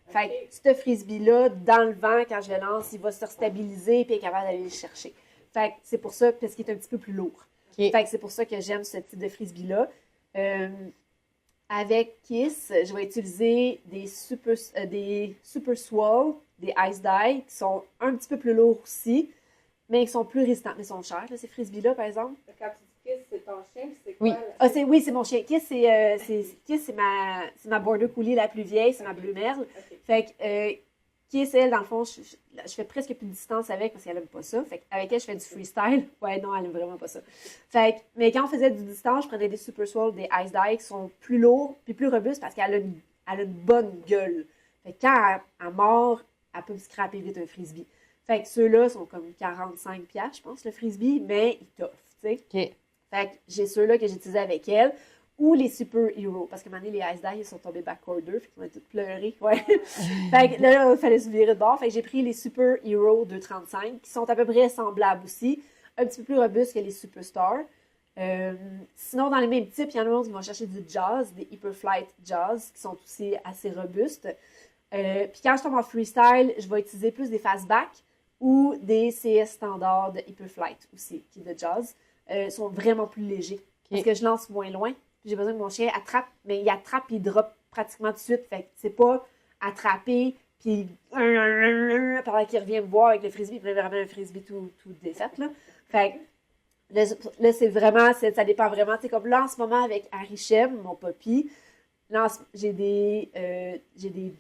Speaker 3: Fait que ce frisbee-là, dans le vent, quand je le lance, il va se stabiliser et être capable d'aller le chercher. Fait que c'est pour ça, parce qu'il est un petit peu plus lourd.
Speaker 2: Okay.
Speaker 3: Fait que c'est pour ça que j'aime ce type de frisbee-là. Avec Kiss, je vais utiliser des Super Swell, des Ice Die, qui sont un petit peu plus lourds aussi, mais qui sont plus résistants. Mais ils sont chers, là, ces frisbees-là, par exemple.
Speaker 1: Quand tu dis Kiss, c'est ton chien, c'est
Speaker 2: Oui.
Speaker 1: quoi?
Speaker 3: Oui, c'est mon chien. Kiss, c'est ma Border Collie la plus vieille, c'est ma Bleu Merle.
Speaker 1: Okay.
Speaker 3: Fait que Kiss, elle, dans le fond, je fais presque plus de distance avec parce qu'elle aime pas ça. Fait avec elle, je fais du freestyle. Ouais, non, elle aime vraiment pas ça. Fait que, mais quand on faisait du distance, je prenais des Super Swell, des Ice Die qui sont plus lourds puis plus robustes parce qu'elle a une bonne gueule. Fait que quand elle mord, elle peut me scraper vite un frisbee. Fait que ceux-là sont comme 45$, je pense, le frisbee, mais ils toffent, tu sais.
Speaker 2: OK.
Speaker 3: Fait que j'ai ceux-là que j'utilisais avec elle. Ou les Super Hero. Parce que maintenant, les Ice Die, ils sont tombés backorder. Fait qu'on a tous pleuré. Ouais. Fait que là, il fallait se virer de bord. Fait que j'ai pris les Super Hero 235, qui sont à peu près semblables aussi. Un petit peu plus robustes que les Superstar. Sinon, dans les mêmes types, il y en a d'autres qui vont chercher du Jazz, des Hyperflight Jazz, qui sont aussi assez robustes. Puis quand je tombe en freestyle, je vais utiliser plus des fastback ou des CS standards de Hyperflight aussi, qui est de Jazz. Ils sont vraiment plus légers. Parce que je lance moins loin. J'ai besoin que mon chien attrape, mais il attrape et il drop pratiquement tout de suite. Fait que c'est pas attraper, puis pendant qu'il revient me voir avec le frisbee, il vraiment un frisbee tout défait, là. Fait que là, c'est vraiment, ça dépend vraiment. Tu sais, comme là, en ce moment, avec Harishem, mon puppy, là, j'ai des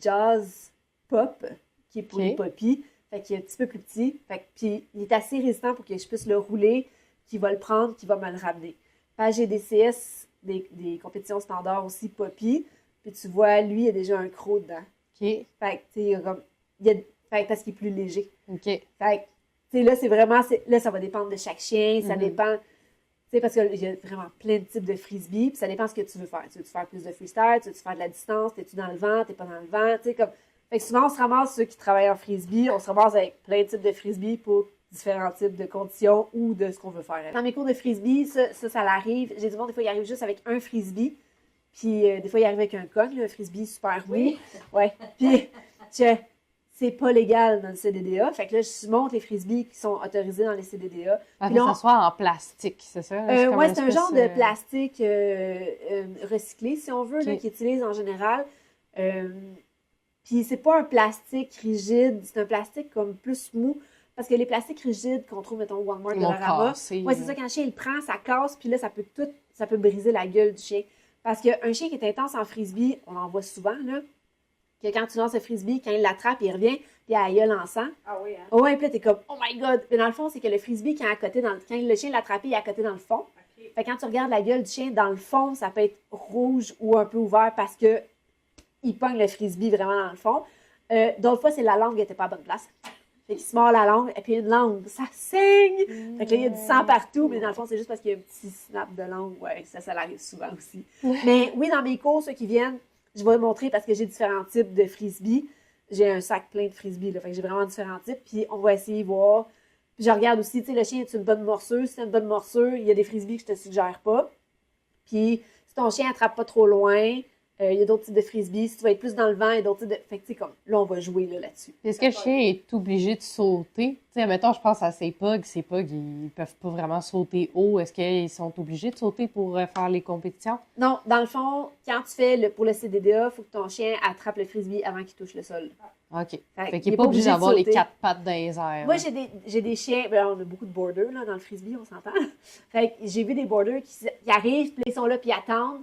Speaker 3: Jazz Pop, qui est pour les puppies. Fait qu'il est un petit peu plus petit. Fait que, puis il est assez résistant pour que je puisse le rouler, qu'il va le prendre, qu'il va me le ramener. Fait j'ai des CS, des compétitions standards aussi, Poppy. Puis tu vois, lui, il a déjà un croc dedans.
Speaker 2: OK.
Speaker 3: Fait que, tu sais, parce qu'il est plus léger.
Speaker 2: OK.
Speaker 3: Fait que, tu sais, là, c'est vraiment, là, ça va dépendre de chaque chien. Ça dépend, tu sais, parce qu'il y a vraiment plein de types de frisbee. Puis ça dépend de ce que tu veux faire. Tu veux faire plus de freestyle? Tu veux faire de la distance? T'es-tu dans le vent? T'es pas dans le vent? Tu sais, comme. Fait que souvent, on se ramasse, ceux qui travaillent en frisbee, on se ramasse avec plein de types de frisbee pour différents types de conditions ou de ce qu'on veut faire. Dans mes cours de frisbee, ça l'arrive. J'ai du monde, des fois, il arrive juste avec un frisbee. Puis, des fois, il arrive avec un cogne, un frisbee super roux. Ouais. Puis, c'est pas légal dans le CDDA. Fait que là, je montre les frisbees qui sont autorisés dans les CDDA.
Speaker 2: Puis là, ça soit en plastique, c'est ça?
Speaker 3: Oui, c'est un genre de plastique recyclé, si on veut, là, qu'ils utilisent en général. Puis, c'est pas un plastique rigide, c'est un plastique comme plus mou. Parce que les plastiques rigides qu'on trouve, mettons, Walmart, de la Rama, ouais, c'est ça, quand le chien, il prend, ça casse, puis là, ça peut briser la gueule du chien. Parce qu'un chien qui est intense en frisbee, on en voit souvent, là, que quand tu lances le frisbee, quand il l'attrape, il revient, puis elle gueule en sang.
Speaker 1: Ah oui, hein?
Speaker 3: Ouais, puis là, t'es comme, oh my God! Mais dans le fond, c'est que le frisbee, quand le chien l'a attrapé, il est à côté dans le fond. Okay. Fait que quand tu regardes la gueule du chien, dans le fond, ça peut être rouge ou un peu ouvert parce que il pogne le frisbee vraiment dans le fond. D'autres fois, c'est la langue qui n'était pas à bonne place. Fait qu'il se mord la langue, et puis une langue, ça saigne! Fait que là, il y a du sang partout, mais dans le fond, c'est juste parce qu'il y a un petit snap de langue. Ouais, ça arrive souvent aussi. Mais oui, dans mes cours, ceux qui viennent, je vais montrer parce que j'ai différents types de frisbee. J'ai un sac plein de frisbee, là. Fait que j'ai vraiment différents types, puis on va essayer de voir. Puis je regarde aussi, tu sais, le chien, est une bonne morsure? Si c'est une bonne morsure, il y a des frisbees que je te suggère pas. Puis si ton chien attrape pas trop loin, il y a d'autres types de frisbees. Si tu vas être plus dans le vent, il y a d'autres types de... Fait que, tu sais, comme, là, on va jouer là-dessus.
Speaker 2: Est-ce que le chien est obligé de sauter? Tu sais, admettons, je pense à ces pugs. Ces pugs, ils peuvent pas vraiment sauter haut. Est-ce qu'ils sont obligés de sauter pour faire les compétitions?
Speaker 3: Non, dans le fond, quand tu fais pour le CDDA, il faut que ton chien attrape le frisbee avant qu'il touche le sol.
Speaker 2: OK. Fait qu'il n'est pas obligé d'avoir les 4 pattes dans les airs.
Speaker 3: Moi, j'ai des chiens... Ben, on a beaucoup de borders, là, dans le frisbee, on s'entend. Fait que j'ai vu des borders qui arrivent, puis ils sont là, puis ils attendent.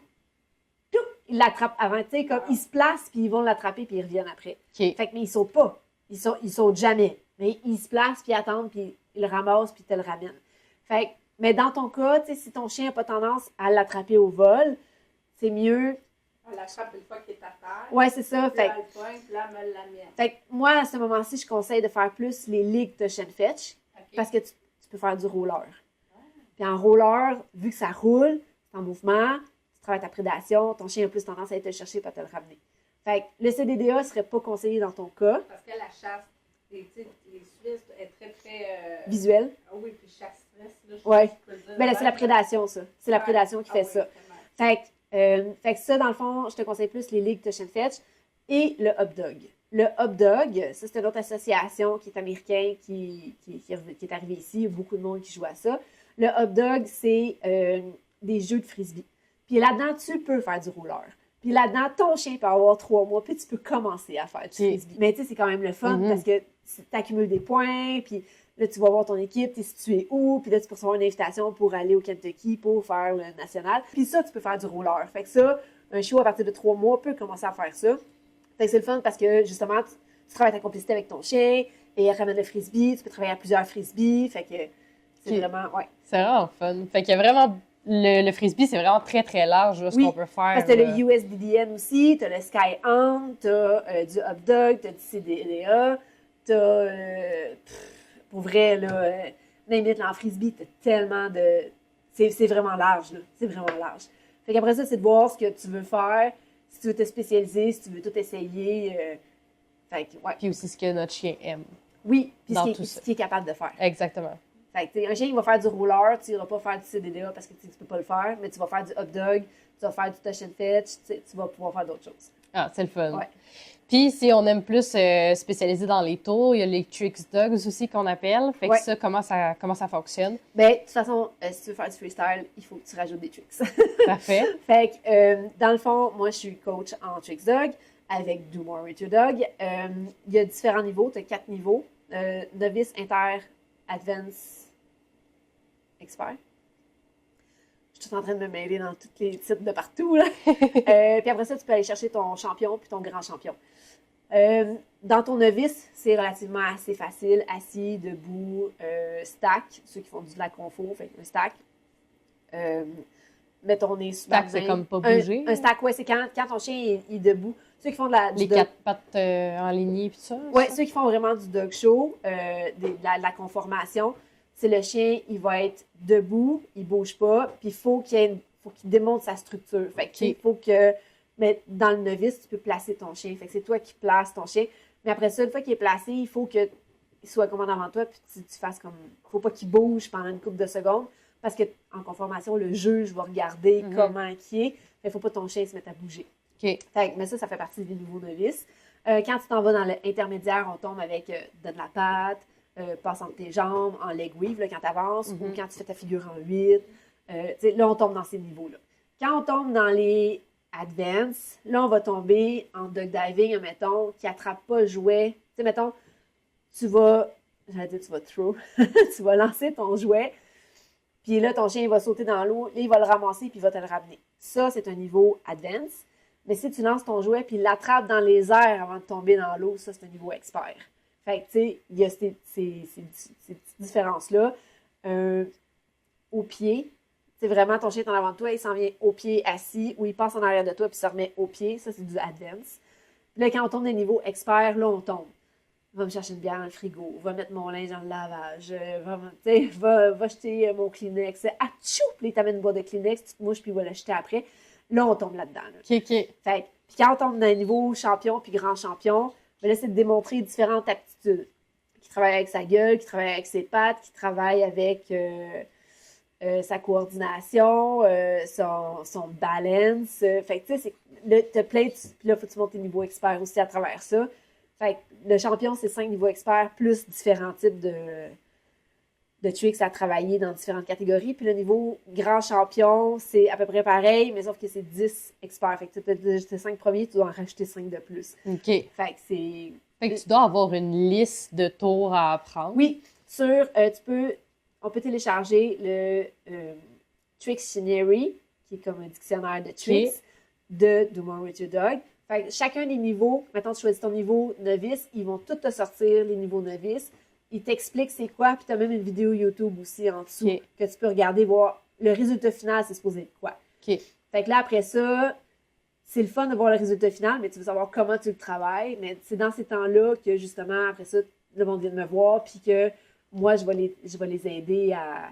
Speaker 3: Ils l'attrapent avant, tu sais, comme ils se placent, puis ils vont l'attraper, puis ils reviennent après.
Speaker 2: Okay.
Speaker 3: Fait que, mais ils sautent pas. Ils sautent jamais. Mais ils se placent, puis ils attendent, puis ils le ramassent, puis ils te le ramènent. Fait que, mais dans ton cas, tu sais, si ton chien n'a pas tendance à l'attraper au vol, c'est mieux...
Speaker 1: On l'attrape une fois qu'il est à terre.
Speaker 3: Ouais, c'est ça. Fait
Speaker 1: que là, me l'amène.
Speaker 3: Fait que moi, à ce moment-ci, je conseille de faire plus les ligues touch and fetch, parce que tu peux faire du roller. Puis en roller, vu que ça roule, c'est en mouvement... Tu travailles ta prédation, ton chien a plus tendance à aller te chercher pour te le ramener. Fait que le CDDA ne serait pas conseillé dans ton cas.
Speaker 1: Parce que la chasse, les Suisses est très, très...
Speaker 3: Visuel.
Speaker 1: Ah oui, puis chasse-stress, là,
Speaker 3: ouais. Mais là, c'est la prédation, ça. C'est la prédation qui fait ça. Fait que ça, dans le fond, je te conseille plus les ligues touch and fetch et le Up Dog. Le Up Dog, ça, c'est une autre association qui est américaine, qui est arrivée ici. Il y a beaucoup de monde qui joue à ça. Le hot dog, c'est des jeux de frisbee. Puis là-dedans, tu peux faire du rouleur. Puis là-dedans, ton chien peut avoir 3 mois, puis tu peux commencer à faire du frisbee. Mais tu sais, c'est quand même le fun parce que tu accumules des points, puis là, tu vas voir ton équipe, tu es situé où, puis là, tu peux recevoir une invitation pour aller au Kentucky pour faire le national. Puis ça, tu peux faire du rouleur. Fait que ça, un chiot à partir de 3 mois peut commencer à faire ça. Fait que c'est le fun parce que, justement, tu travailles ta complicité avec ton chien, et il ramène le frisbee, tu peux travailler à plusieurs frisbees, fait que c'est vraiment, ouais.
Speaker 2: C'est vraiment fun. Fait qu'il y a vraiment, le frisbee, c'est vraiment très, très large, là, ce qu'on peut faire.
Speaker 3: Parce que t'as le USDDN aussi, t'as le Sky Hunt, t'as du hot dog, t'as du CDA, t'as, pour vrai, là, même en frisbee, t'as tellement de... C'est vraiment large, là. C'est vraiment large. Fait qu'après ça, c'est de voir ce que tu veux faire, si tu veux te spécialiser, si tu veux tout essayer. Fait que, ouais.
Speaker 2: Puis aussi ce que notre chien aime.
Speaker 3: Oui, puis ce qu'il est capable de faire.
Speaker 2: Exactement.
Speaker 3: Fait que, un chien, il va faire du rouleur, tu n'iras pas faire du CDDA parce que tu ne peux pas le faire, mais tu vas faire du hot dog, tu vas faire du touch and fetch, tu vas pouvoir faire d'autres choses.
Speaker 2: Ah, c'est le fun.
Speaker 3: Ouais.
Speaker 2: Puis, si on aime plus spécialiser dans les tours, il y a les tricks dogs aussi qu'on appelle. Fait que ça, comment ça fonctionne?
Speaker 3: Bien, de toute façon, si tu veux faire du freestyle, il faut que tu rajoutes des tricks.
Speaker 2: Parfait.
Speaker 3: Fait que, dans le fond, moi, je suis coach en tricks dog avec Do More With Your Dog. Il y a différents niveaux, tu as 4 niveaux. Novice, inter, advance, expert. Je suis en train de me mêler dans tous les titres de partout, là. Puis après ça, tu peux aller chercher ton champion puis ton grand champion. Dans ton novice, c'est relativement assez facile. Assis, debout, stack. Ceux qui font du lac confort, fait un stack. Mets ton nez super bien.
Speaker 2: Stack, c'est comme pas bouger.
Speaker 3: Un stack, ouais, c'est quand ton chien est debout. Ceux qui font
Speaker 2: les 4 pattes en lignée puis tout ça?
Speaker 3: Oui, ceux qui font vraiment du dog show, de la conformation, c'est le chien, il va être debout, il bouge pas, puis il faut qu'il démontre sa structure. Fait qu'il faut que, mais dans le novice, tu peux placer ton chien. Fait que c'est toi qui places ton chien. Mais après ça, une fois qu'il est placé, il faut qu'il soit comme devant toi, puis tu fasses comme... Il faut pas qu'il bouge pendant une couple de secondes, parce qu'en conformation, le juge va regarder comment il est. Il ne faut pas que ton chien se mette à bouger.
Speaker 2: Okay.
Speaker 3: Mais ça fait partie des nouveaux novices. Quand tu t'en vas dans l'intermédiaire, on tombe avec donne la patte, passe entre tes jambes, en leg weave, là, quand tu avances, ou quand tu fais ta figure en 8. Là, on tombe dans ces niveaux-là. Quand on tombe dans les advance, là, on va tomber en dog diving, mettons, qui n'attrape pas le jouet. Tu sais, mettons, tu vas throw, tu vas lancer ton jouet, puis là, ton chien, il va sauter dans l'eau, là, il va le ramasser, puis il va te le ramener. Ça, c'est un niveau advance. Mais si tu lances ton jouet, puis il l'attrape dans les airs avant de tomber dans l'eau, ça, c'est un niveau expert. Fait que, tu sais, il y a ces petites différences-là. Au pied, c'est vraiment ton chien est en avant de toi, il s'en vient au pied assis, ou il passe en arrière de toi, puis se remet au pied. Ça, c'est du advance. Puis là, quand on tombe des niveaux experts, là, on tombe. Va me chercher une bière dans le frigo, va mettre mon linge dans le lavage, va jeter mon Kleenex. Atchou! Puis il t'amène une boîte de Kleenex, tu te mouches, puis il va le jeter après. Là, on tombe là-dedans. Là.
Speaker 2: OK.
Speaker 3: Fait puis quand on tombe dans un niveau champion puis grand champion, ben là, c'est de démontrer différentes aptitudes. Qui travaille avec sa gueule, qui travaille avec ses pattes, qui travaille avec sa coordination, son balance. Fait que, tu sais, t'as plein de... Puis là, il faut que tu montes tes niveaux experts aussi à travers ça. Fait que le champion, c'est 5 niveaux experts plus différents types de tricks à travailler dans différentes catégories. Puis le niveau grand champion, c'est à peu près pareil, mais sauf que c'est 10 experts. Fait que tu peux ajouter 5 premiers, tu dois en rajouter 5 de plus.
Speaker 2: OK.
Speaker 3: Fait que c'est...
Speaker 2: Fait que tu dois avoir une liste de tours à apprendre.
Speaker 3: Oui, on peut télécharger le Trictionary, qui est comme un dictionnaire de tricks, de Do More With Your Dog. Fait que chacun des niveaux, maintenant tu choisis ton niveau novice, ils vont tous te sortir les niveaux novices. Ils t'expliquent c'est quoi, puis tu as même une vidéo YouTube aussi en dessous que tu peux regarder, voir le résultat final, c'est supposé être quoi.
Speaker 2: OK.
Speaker 3: Fait que là, après ça, c'est le fun de voir le résultat final, mais tu veux savoir comment tu le travailles. Mais c'est dans ces temps-là que, justement, après ça, le monde vient de me voir, puis que moi, je vais les aider à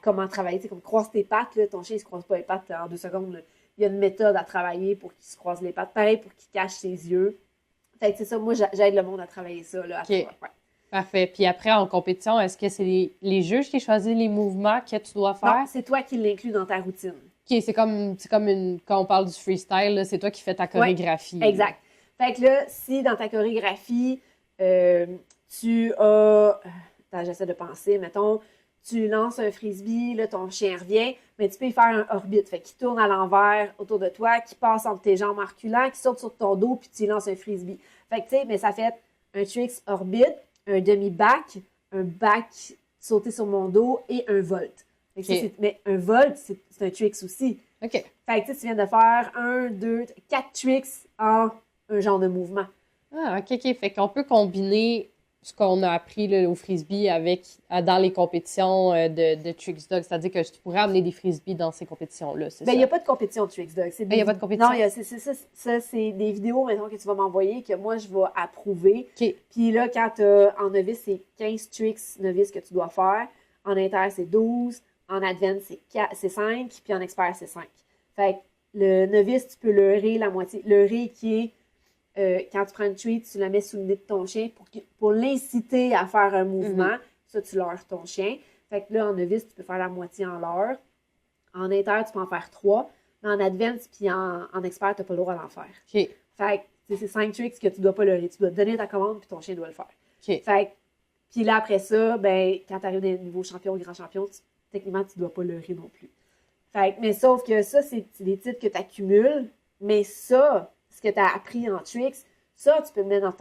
Speaker 3: comment travailler. T'sais, comme croise tes pattes, là, ton chien, il se croise pas les pattes en 2 secondes. Là. Il y a une méthode à travailler pour qu'il se croise les pattes. Pareil pour qu'il cache ses yeux. Fait que c'est ça, moi, j'aide le monde à travailler ça. Là,
Speaker 2: OK. Parfait. Puis après, en compétition, est-ce que c'est les juges qui choisissent les mouvements que tu dois faire?
Speaker 3: Non, c'est toi qui l'inclus dans ta routine.
Speaker 2: OK, c'est comme quand on parle du freestyle, là, c'est toi qui fais ta chorégraphie.
Speaker 3: Oui, exact. Fait que là, si dans ta chorégraphie, tu as... Attends, j'essaie de penser, mettons, tu lances un frisbee, là, ton chien revient, mais tu peux y faire un orbite, fait qu'il tourne à l'envers autour de toi, qui passe entre tes jambes en reculant, qui saute sur ton dos, puis tu lances un frisbee. Fait que, tu sais, mais ça fait un Trix orbite, un demi-back, un back sauté sur mon dos et un volt. Fait que ça, mais un volt, c'est un Trix aussi.
Speaker 2: OK.
Speaker 3: Fait que tu viens de faire 1, 2, 4 Trix en un genre de mouvement.
Speaker 2: Ah, OK. Fait qu'on peut combiner ce qu'on a appris là, au frisbee dans les compétitions de Trix Dog. C'est-à-dire que tu pourrais amener des frisbees dans ces compétitions-là, c'est ça?
Speaker 3: Il n'y a pas de compétition de Trix Dog.
Speaker 2: Il n'y a pas de compétition?
Speaker 3: Non, ça, c'est des vidéos, maintenant que tu vas m'envoyer, que moi, je vais approuver.
Speaker 2: OK.
Speaker 3: Puis là, quand en novice, c'est 15 Trix novice que tu dois faire. En inter, c'est 12. En advance, c'est 5. Puis en expert, c'est 5. Fait que le novice, tu peux leurrer la moitié. Leurrer qui est quand tu prends une treat, tu la mets sous le nez de ton chien pour l'inciter à faire un mouvement. Ça, tu leurres ton chien. Fait que là, en novice, tu peux faire la moitié en leurre. En inter, tu peux en faire 3. Mais en advance puis en expert, tu n'as pas le droit d'en faire.
Speaker 2: OK.
Speaker 3: Fait que c'est 5 tricks que tu ne dois pas leurrer. Tu dois donner ta commande puis ton chien doit le faire.
Speaker 2: OK.
Speaker 3: Fait que, puis là, après ça, ben, quand tu arrives des niveaux champions, grand champion, techniquement, tu ne dois pas leurrer non plus. Fait que, mais sauf que ça, c'est des titres que tu accumules. Mais ça, ce que tu as appris en tricks, ça, tu peux le mettre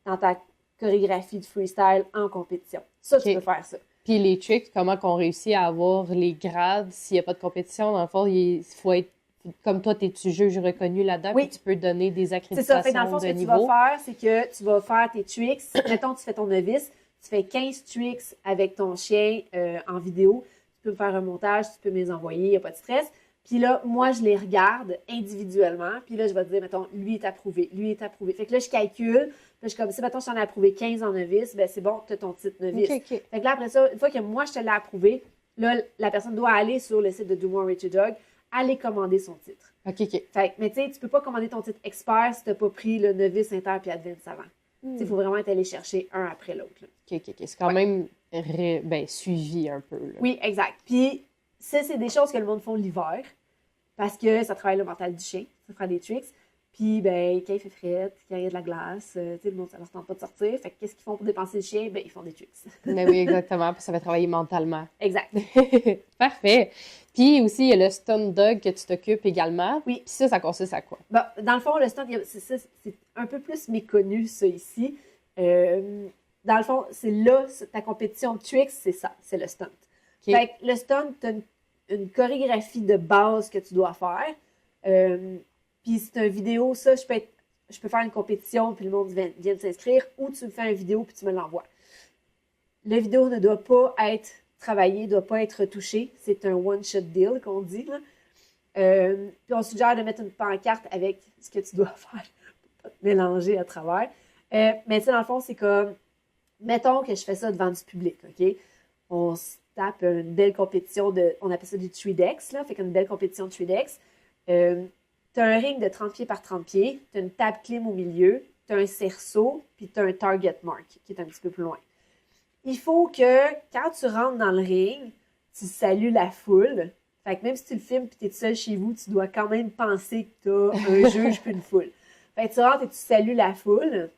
Speaker 3: dans ta chorégraphie de freestyle en compétition. Ça, tu peux faire ça.
Speaker 2: Puis les tricks, comment qu'on réussit à avoir les grades s'il n'y a pas de compétition? Dans le fond, il faut être... Comme toi, tu juges reconnu là-dedans, puis tu peux donner des accréditations de niveau. C'est ça. Fait dans le fond, ce que tu vas faire, c'est que tu vas faire tes tricks. Mettons, tu fais ton novice, tu fais 15 tricks avec ton chien en vidéo. Tu peux me faire un montage, tu peux me les envoyer, il n'y a pas de stress. Puis là, moi, je les regarde individuellement. Puis là, je vais te dire, mettons, lui est approuvé, lui est approuvé. Fait que là, je calcule. Puis je suis comme, si, mettons, je t'en ai approuvé 15 en novice, ben c'est bon, tu as ton titre novice. Okay.
Speaker 3: Fait que là, après ça, une fois que moi, je te l'ai approuvé, là, la personne doit aller sur le site de Do More With Your Dog, aller commander son titre.
Speaker 2: OK.
Speaker 3: Fait que, mais tu sais, tu peux pas commander ton titre expert si tu n'as pas pris le novice, inter puis advance avant. Tu sais, il faut vraiment être allé chercher un après l'autre.
Speaker 2: OK. C'est quand même suivi un peu. Là.
Speaker 3: Oui, exact. Puis, ça, c'est des choses que le monde font l'hiver parce que ça travaille le mental du chien. Ça fera des tricks. Puis, ben, quand il fait fret, quand il y a de la glace, tu sais, le monde, ça leur tente pas de sortir. Fait que qu'est-ce qu'ils font pour dépenser le chien? Ben, ils font des tricks.
Speaker 2: Mais oui, exactement. Puis ça va travailler mentalement.
Speaker 3: Exact.
Speaker 2: Parfait. Puis aussi, il y a le stun dog que tu t'occupes également.
Speaker 3: Oui.
Speaker 2: Puis ça consiste à quoi?
Speaker 3: Ben, dans le fond, le stun, c'est un peu plus méconnu, ça, ici. Dans le fond, c'est là, ta compétition de tricks, c'est ça, c'est le stunt. Okay. Fait que le stunt, tu as une chorégraphie de base que tu dois faire. Puis c'est une vidéo, ça, je peux faire une compétition, puis le monde vient de s'inscrire, ou tu me fais une vidéo, puis tu me l'envoies. La vidéo ne doit pas être travaillée, ne doit pas être retouchée. C'est un one-shot deal, qu'on dit. Là. Puis on suggère de mettre une pancarte avec ce que tu dois faire pour pas te mélanger à travers. Mais tu sais, dans le fond, c'est comme, mettons que je fais ça devant du public, OK? On se tape une belle compétition on appelle ça du 3Dex, là, fait qu'une belle compétition de 3Dex. Tu as un ring de 30 pieds par 30 pieds, tu as une table clim au milieu, tu as un cerceau, puis tu as un target mark qui est un petit peu plus loin. Il faut que, quand tu rentres dans le ring, tu salues la foule. Fait que même si tu le filmes et tu es seul chez vous, tu dois quand même penser que tu as un juge puis une foule. Fait que tu rentres et tu salues la foule.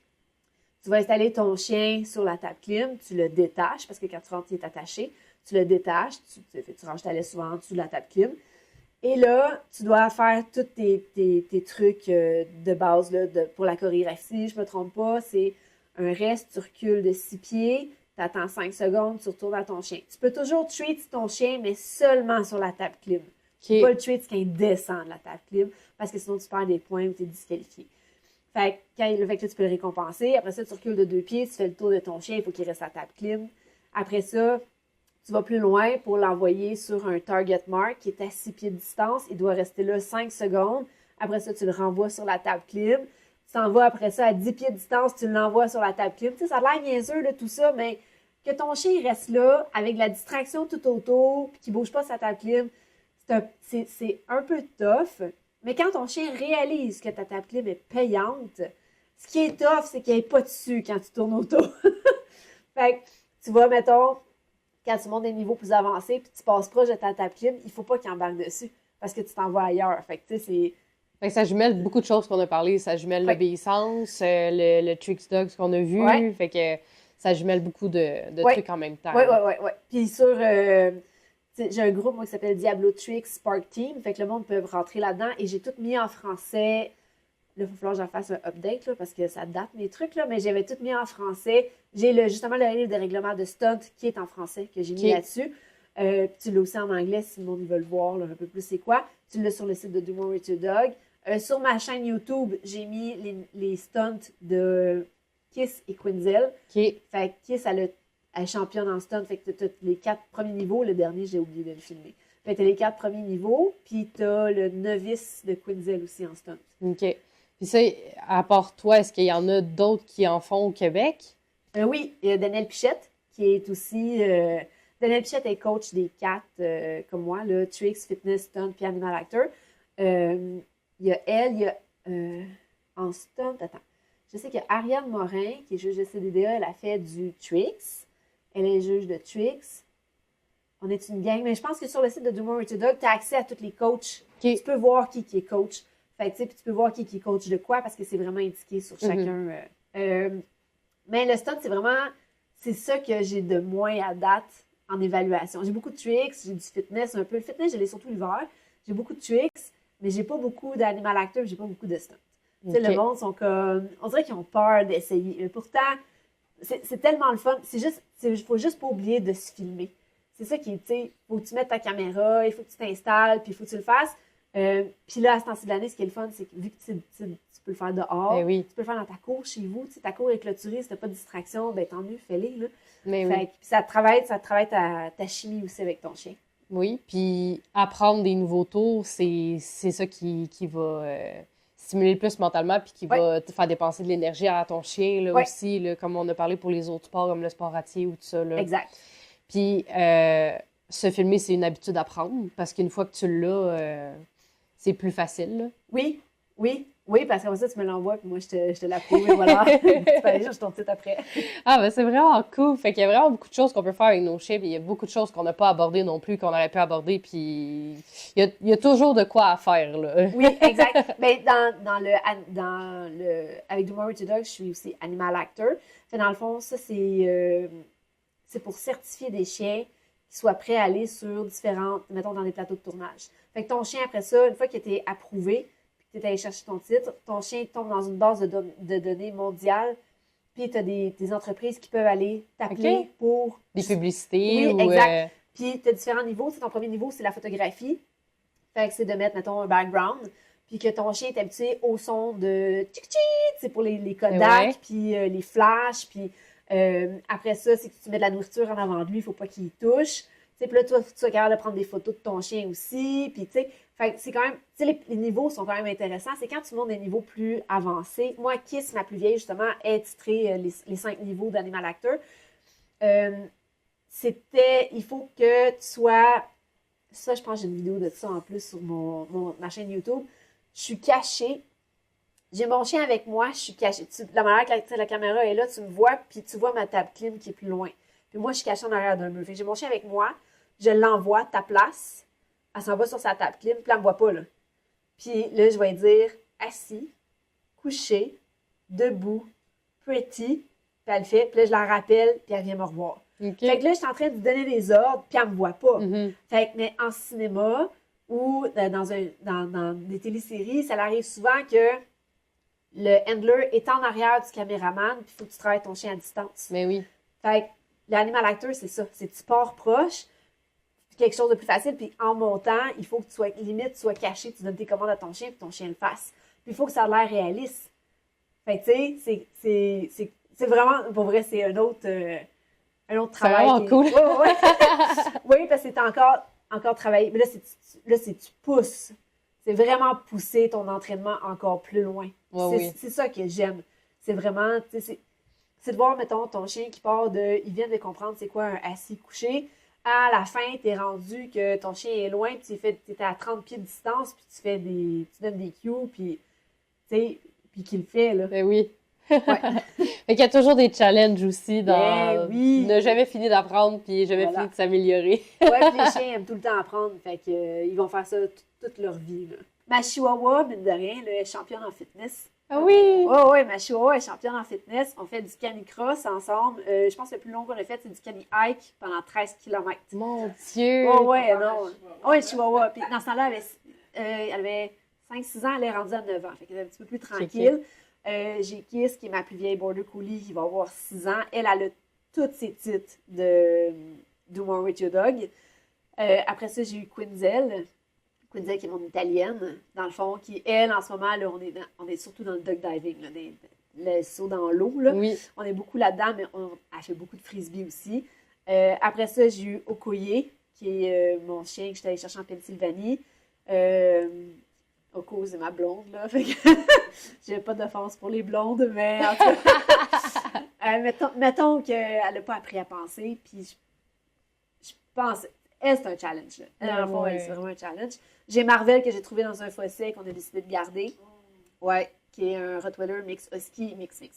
Speaker 3: Tu vas installer ton chien sur la table clim, tu le détaches, parce que quand tu rentres, il est attaché. Tu le détaches, tu ranges ta laisse souvent en dessous de la table clim. Et là, tu dois faire tous tes trucs de base là, pour la chorégraphie. Je ne me trompe pas, c'est un reste, tu recules de 6 pieds, tu attends 5 secondes, tu retournes à ton chien. Tu peux toujours treat ton chien, mais seulement sur la table clim. Okay. Pas le treat quand il descend de la table clim, parce que sinon tu perds des points ou tu es disqualifié. Fait que tu peux le récompenser. Après ça, tu recules de 2 pieds, tu fais le tour de ton chien, il faut qu'il reste à la table clim. Après ça, tu vas plus loin pour l'envoyer sur un target mark qui est à 6 pieds de distance. Il doit rester là 5 secondes. Après ça, tu le renvoies sur la table clim. Tu t'en vas après ça à 10 pieds de distance, tu l'envoies sur la table clim. Tu sais, ça a l'air niaiseux, là, tout ça, mais que ton chien il reste là avec de la distraction tout autour puis qu'il ne bouge pas sa table clim, c'est un peu tough. Mais quand ton chien réalise que ta table clim est payante, ce qui est tough, c'est qu'il n'y ait pas dessus quand tu tournes autour. Fait que tu vas, mettons, quand tu montes des niveaux plus avancés puis tu passes proche de ta table clim, il ne faut pas qu'il embarque dessus parce que tu t'en vas ailleurs. Fait que tu sais, c'est...
Speaker 2: Fait que ça jumelle beaucoup de choses qu'on a parlé. Ça jumelle l'obéissance, le Tricks Dog, ce qu'on a vu.
Speaker 3: Ouais.
Speaker 2: Fait que ça jumelle beaucoup de
Speaker 3: Ouais.
Speaker 2: trucs en même temps.
Speaker 3: Oui. Puis sur... j'ai un groupe, moi, qui s'appelle Diablo Tricks Spark Team. Fait que le monde peut rentrer là-dedans. Et j'ai tout mis en français. Là, il va falloir que j'en fasse un update, là, parce que ça date mes trucs, là. Mais j'avais tout mis en français. J'ai justement le livre de règlement de stunt qui est en français, que j'ai mis là-dessus. Puis tu l'as aussi en anglais, si le monde veut le voir, là, un peu plus c'est quoi. Tu l'as sur le site de Do More With Your Dog. Sur ma chaîne YouTube, j'ai mis les stunts de Kiss et Quinzel. Fait que Kiss, elle est championne en stunt. Fait que tu as les 4 premiers niveaux. Le dernier, j'ai oublié de le filmer. Fait que tu as les 4 premiers niveaux. Puis tu as le novice de Quinzel aussi en stunt.
Speaker 2: OK. Puis ça, à part toi, est-ce qu'il y en a d'autres qui en font au Québec?
Speaker 3: Oui, il y a Danielle Pichette, qui est aussi... Danielle Pichette est coach des 4, comme moi, là, Tricks, Fitness, Stunt, puis Animal Actor. Il y a elle, il y a... en stunt, attends. Je sais qu'il y a Ariane Morin, qui est juge de CDDA, elle a fait du Tricks. Elle est juge de Tricks. On est une gang, mais je pense que sur le site de Do More With Your Dog, tu as accès à tous les coachs. Tu peux voir qui est coach. Fait que, puis tu peux voir qui est coach de quoi, parce que c'est vraiment indiqué sur chacun. Mais le stunt, c'est ça que j'ai de moins à date en évaluation. J'ai beaucoup de tricks, j'ai du fitness un peu. Le fitness, je l'ai surtout l'hiver. J'ai beaucoup de tricks, mais j'ai pas beaucoup d'animal actor, j'ai pas beaucoup de stunt. Tu sais, le monde sont comme... On dirait qu'ils ont peur d'essayer. Mais pourtant, c'est tellement le fun. Il faut juste pas oublier de se filmer. C'est ça qui est, tu sais, faut que tu mettes ta caméra, il faut que tu t'installes, puis il faut que tu le fasses. Puis là, à ce temps-ci de l'année, ce qui est le fun, c'est que vu que tu peux le faire dehors, tu peux le faire dans ta cour chez vous. Tu sais, ta cour est clôturée, si tu n'as pas de distraction, ben tant mieux, fais-les. Là. Puis ça travaille ta chimie aussi avec ton chien.
Speaker 2: Oui, puis apprendre des nouveaux tours, c'est ça qui va stimuler le plus mentalement puis qui va te faire dépenser de l'énergie à ton chien là, aussi, là, comme on a parlé pour les autres sports, comme le sport à tir ou tout ça. Là.
Speaker 3: Exact.
Speaker 2: Puis se filmer, c'est une habitude à prendre parce qu'une fois que tu l'as, c'est plus facile. Là.
Speaker 3: Oui, parce qu'après ça, tu me l'envoies, puis moi, je te l'approuve, et voilà. Tu peux aller chercher ton titre après.
Speaker 2: Ah, ben c'est vraiment cool. Fait qu'il y a vraiment beaucoup de choses qu'on peut faire avec nos chiens, puis il y a beaucoup de choses qu'on n'a pas abordées non plus, qu'on aurait pu aborder, puis il y a toujours de quoi à faire, là.
Speaker 3: Oui, exact. Ben, avec Do More With Your Dog, je suis aussi animal actor. Fait dans le fond, ça, c'est pour certifier des chiens qui soient prêts à aller sur différentes, mettons, dans des plateaux de tournage. Fait que ton chien, après ça, une fois qu'il a été approuvé, tu es allé chercher ton titre, ton chien tombe dans une base de données mondiale, puis tu as des entreprises qui peuvent aller t'appeler pour...
Speaker 2: Des publicités.
Speaker 3: Oui, exact. Puis tu as différents niveaux. Ton premier niveau, c'est la photographie. Fait que c'est de mettre, mettons, un background, puis que ton chien est habitué au son de tchic-tchic, c'est pour les Kodak, puis les flashs, puis après ça, c'est que tu mets de la nourriture en avant de lui, il ne faut pas qu'il y touche. Puis là, toi, tu es capable de prendre des photos de ton chien aussi, puis tu sais... Fait que c'est quand même, tu sais, les niveaux sont quand même intéressants. C'est quand tu montes des niveaux plus avancés. Moi, Kiss, ma plus vieille, justement, est titrée les 5 niveaux d'Animal Actor. Il faut que tu sois... Ça, je pense que j'ai une vidéo de ça en plus sur ma chaîne YouTube. Je suis cachée. J'ai mon chien avec moi, je suis cachée. La manière que la caméra est là, tu me vois, puis tu vois ma table clim qui est plus loin. Puis moi, je suis cachée en arrière d'un mur. Fait que j'ai mon chien avec moi, je l'envoie, ta place. Elle s'en va sur sa table clim, puis elle ne me voit pas, là. Puis là, je vais dire assis, couché, debout, pretty, puis elle le fait, puis là, je la rappelle, puis elle vient me revoir. Okay. Fait que là, je suis en train de lui donner des ordres, puis elle ne me voit pas. Fait que, mais en cinéma ou dans des téléséries, ça arrive souvent que le handler est en arrière du caméraman, puis il faut que tu travailles ton chien à distance.
Speaker 2: Mais oui.
Speaker 3: Fait que l'animal actor, c'est ça. C'est tu pars proche, quelque chose de plus facile, puis en montant, il faut que tu sois caché, tu donnes tes commandes à ton chien, puis ton chien le fasse. Puis il faut que ça ait l'air réaliste. Fait que, tu sais, c'est vraiment, pour vrai, c'est un autre travail.
Speaker 2: C'est vraiment cool.
Speaker 3: Oui, parce que c'est encore travaillé. Mais là, tu pousses. C'est vraiment pousser ton entraînement encore plus loin. C'est ça que j'aime. C'est vraiment, tu sais, c'est de voir, mettons, ton chien qui part il vient de comprendre c'est quoi un assis-couché. À la fin, tu es rendu que ton chien est loin, puis tu es à 30 pieds de distance, puis tu donnes des cues, puis qu'il le fait, là.
Speaker 2: Ben oui. Fait qu'il y a toujours des challenges aussi dans ne jamais finir d'apprendre, puis jamais finir de s'améliorer.
Speaker 3: Oui, puis les chiens aiment tout le temps apprendre, fait que ils vont faire ça toute leur vie, là. Ma chihuahua, mine de rien, elle est championne en fitness.
Speaker 2: Ah oui!
Speaker 3: Ouais, ma chihuahua est championne en fitness. On fait du canicross ensemble. Je pense que le plus long qu'on a fait, c'est du cani-hike pendant 13 km.
Speaker 2: Mon Dieu!
Speaker 3: Ouais, non. Ouais, chihuahua. Puis dans ce temps-là, elle avait 5-6 ans, elle est rendue à 9 ans. Fait qu'elle est un petit peu plus tranquille. J'ai Kiss, qui est ma plus vieille Border Collie, qui va avoir 6 ans. Elle a tous ses titres de Do More With Your Dog. Après ça, j'ai eu Quinzel. Quinzel, qui est mon italienne, dans le fond, qui, elle, en ce moment, là, on est surtout dans le dog diving, là, le saut dans l'eau.
Speaker 2: Oui.
Speaker 3: On est beaucoup là-dedans, mais elle fait beaucoup de frisbee aussi. Après ça, j'ai eu Okoye, qui est mon chien que j'étais allée chercher en Pennsylvanie. Oko, c'est ma blonde, là. Fait que j'ai pas d'offense pour les blondes, mais en tout cas, mettons qu'elle n'a pas appris à penser, puis je pense... Elle, c'est un challenge. Là. En fond, c'est vraiment un challenge. J'ai Marvel que j'ai trouvé dans un fossé qu'on a décidé de garder. Ouais, qui est un Rottweiler mix husky, mix. Puis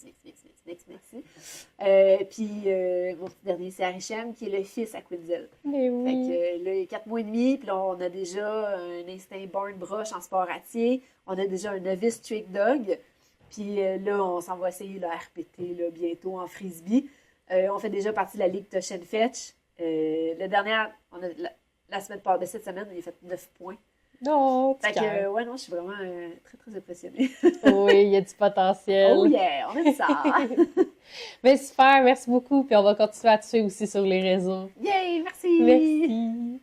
Speaker 3: mon petit dernier, c'est Arishem, qui est le fils à Quinzel.
Speaker 2: Mais oui.
Speaker 3: Fait que là, il y a 4 mois et demi, puis là, on a déjà un instinct born brush en sport ratier. On a déjà un novice trick dog. Puis là, on s'en va essayer le RPT là, bientôt en frisbee. On fait déjà partie de la Ligue Touch and Fetch. La dernière, la semaine de cette semaine, on a fait 9 points.
Speaker 2: Non,
Speaker 3: fait que, ouais, non, je suis vraiment très, très impressionnée.
Speaker 2: Oui, il y a du potentiel.
Speaker 3: Oh yeah, on aime ça.
Speaker 2: Mais super, merci beaucoup. Puis on va continuer à te suivre aussi sur les réseaux.
Speaker 3: Yay, merci.
Speaker 2: Merci.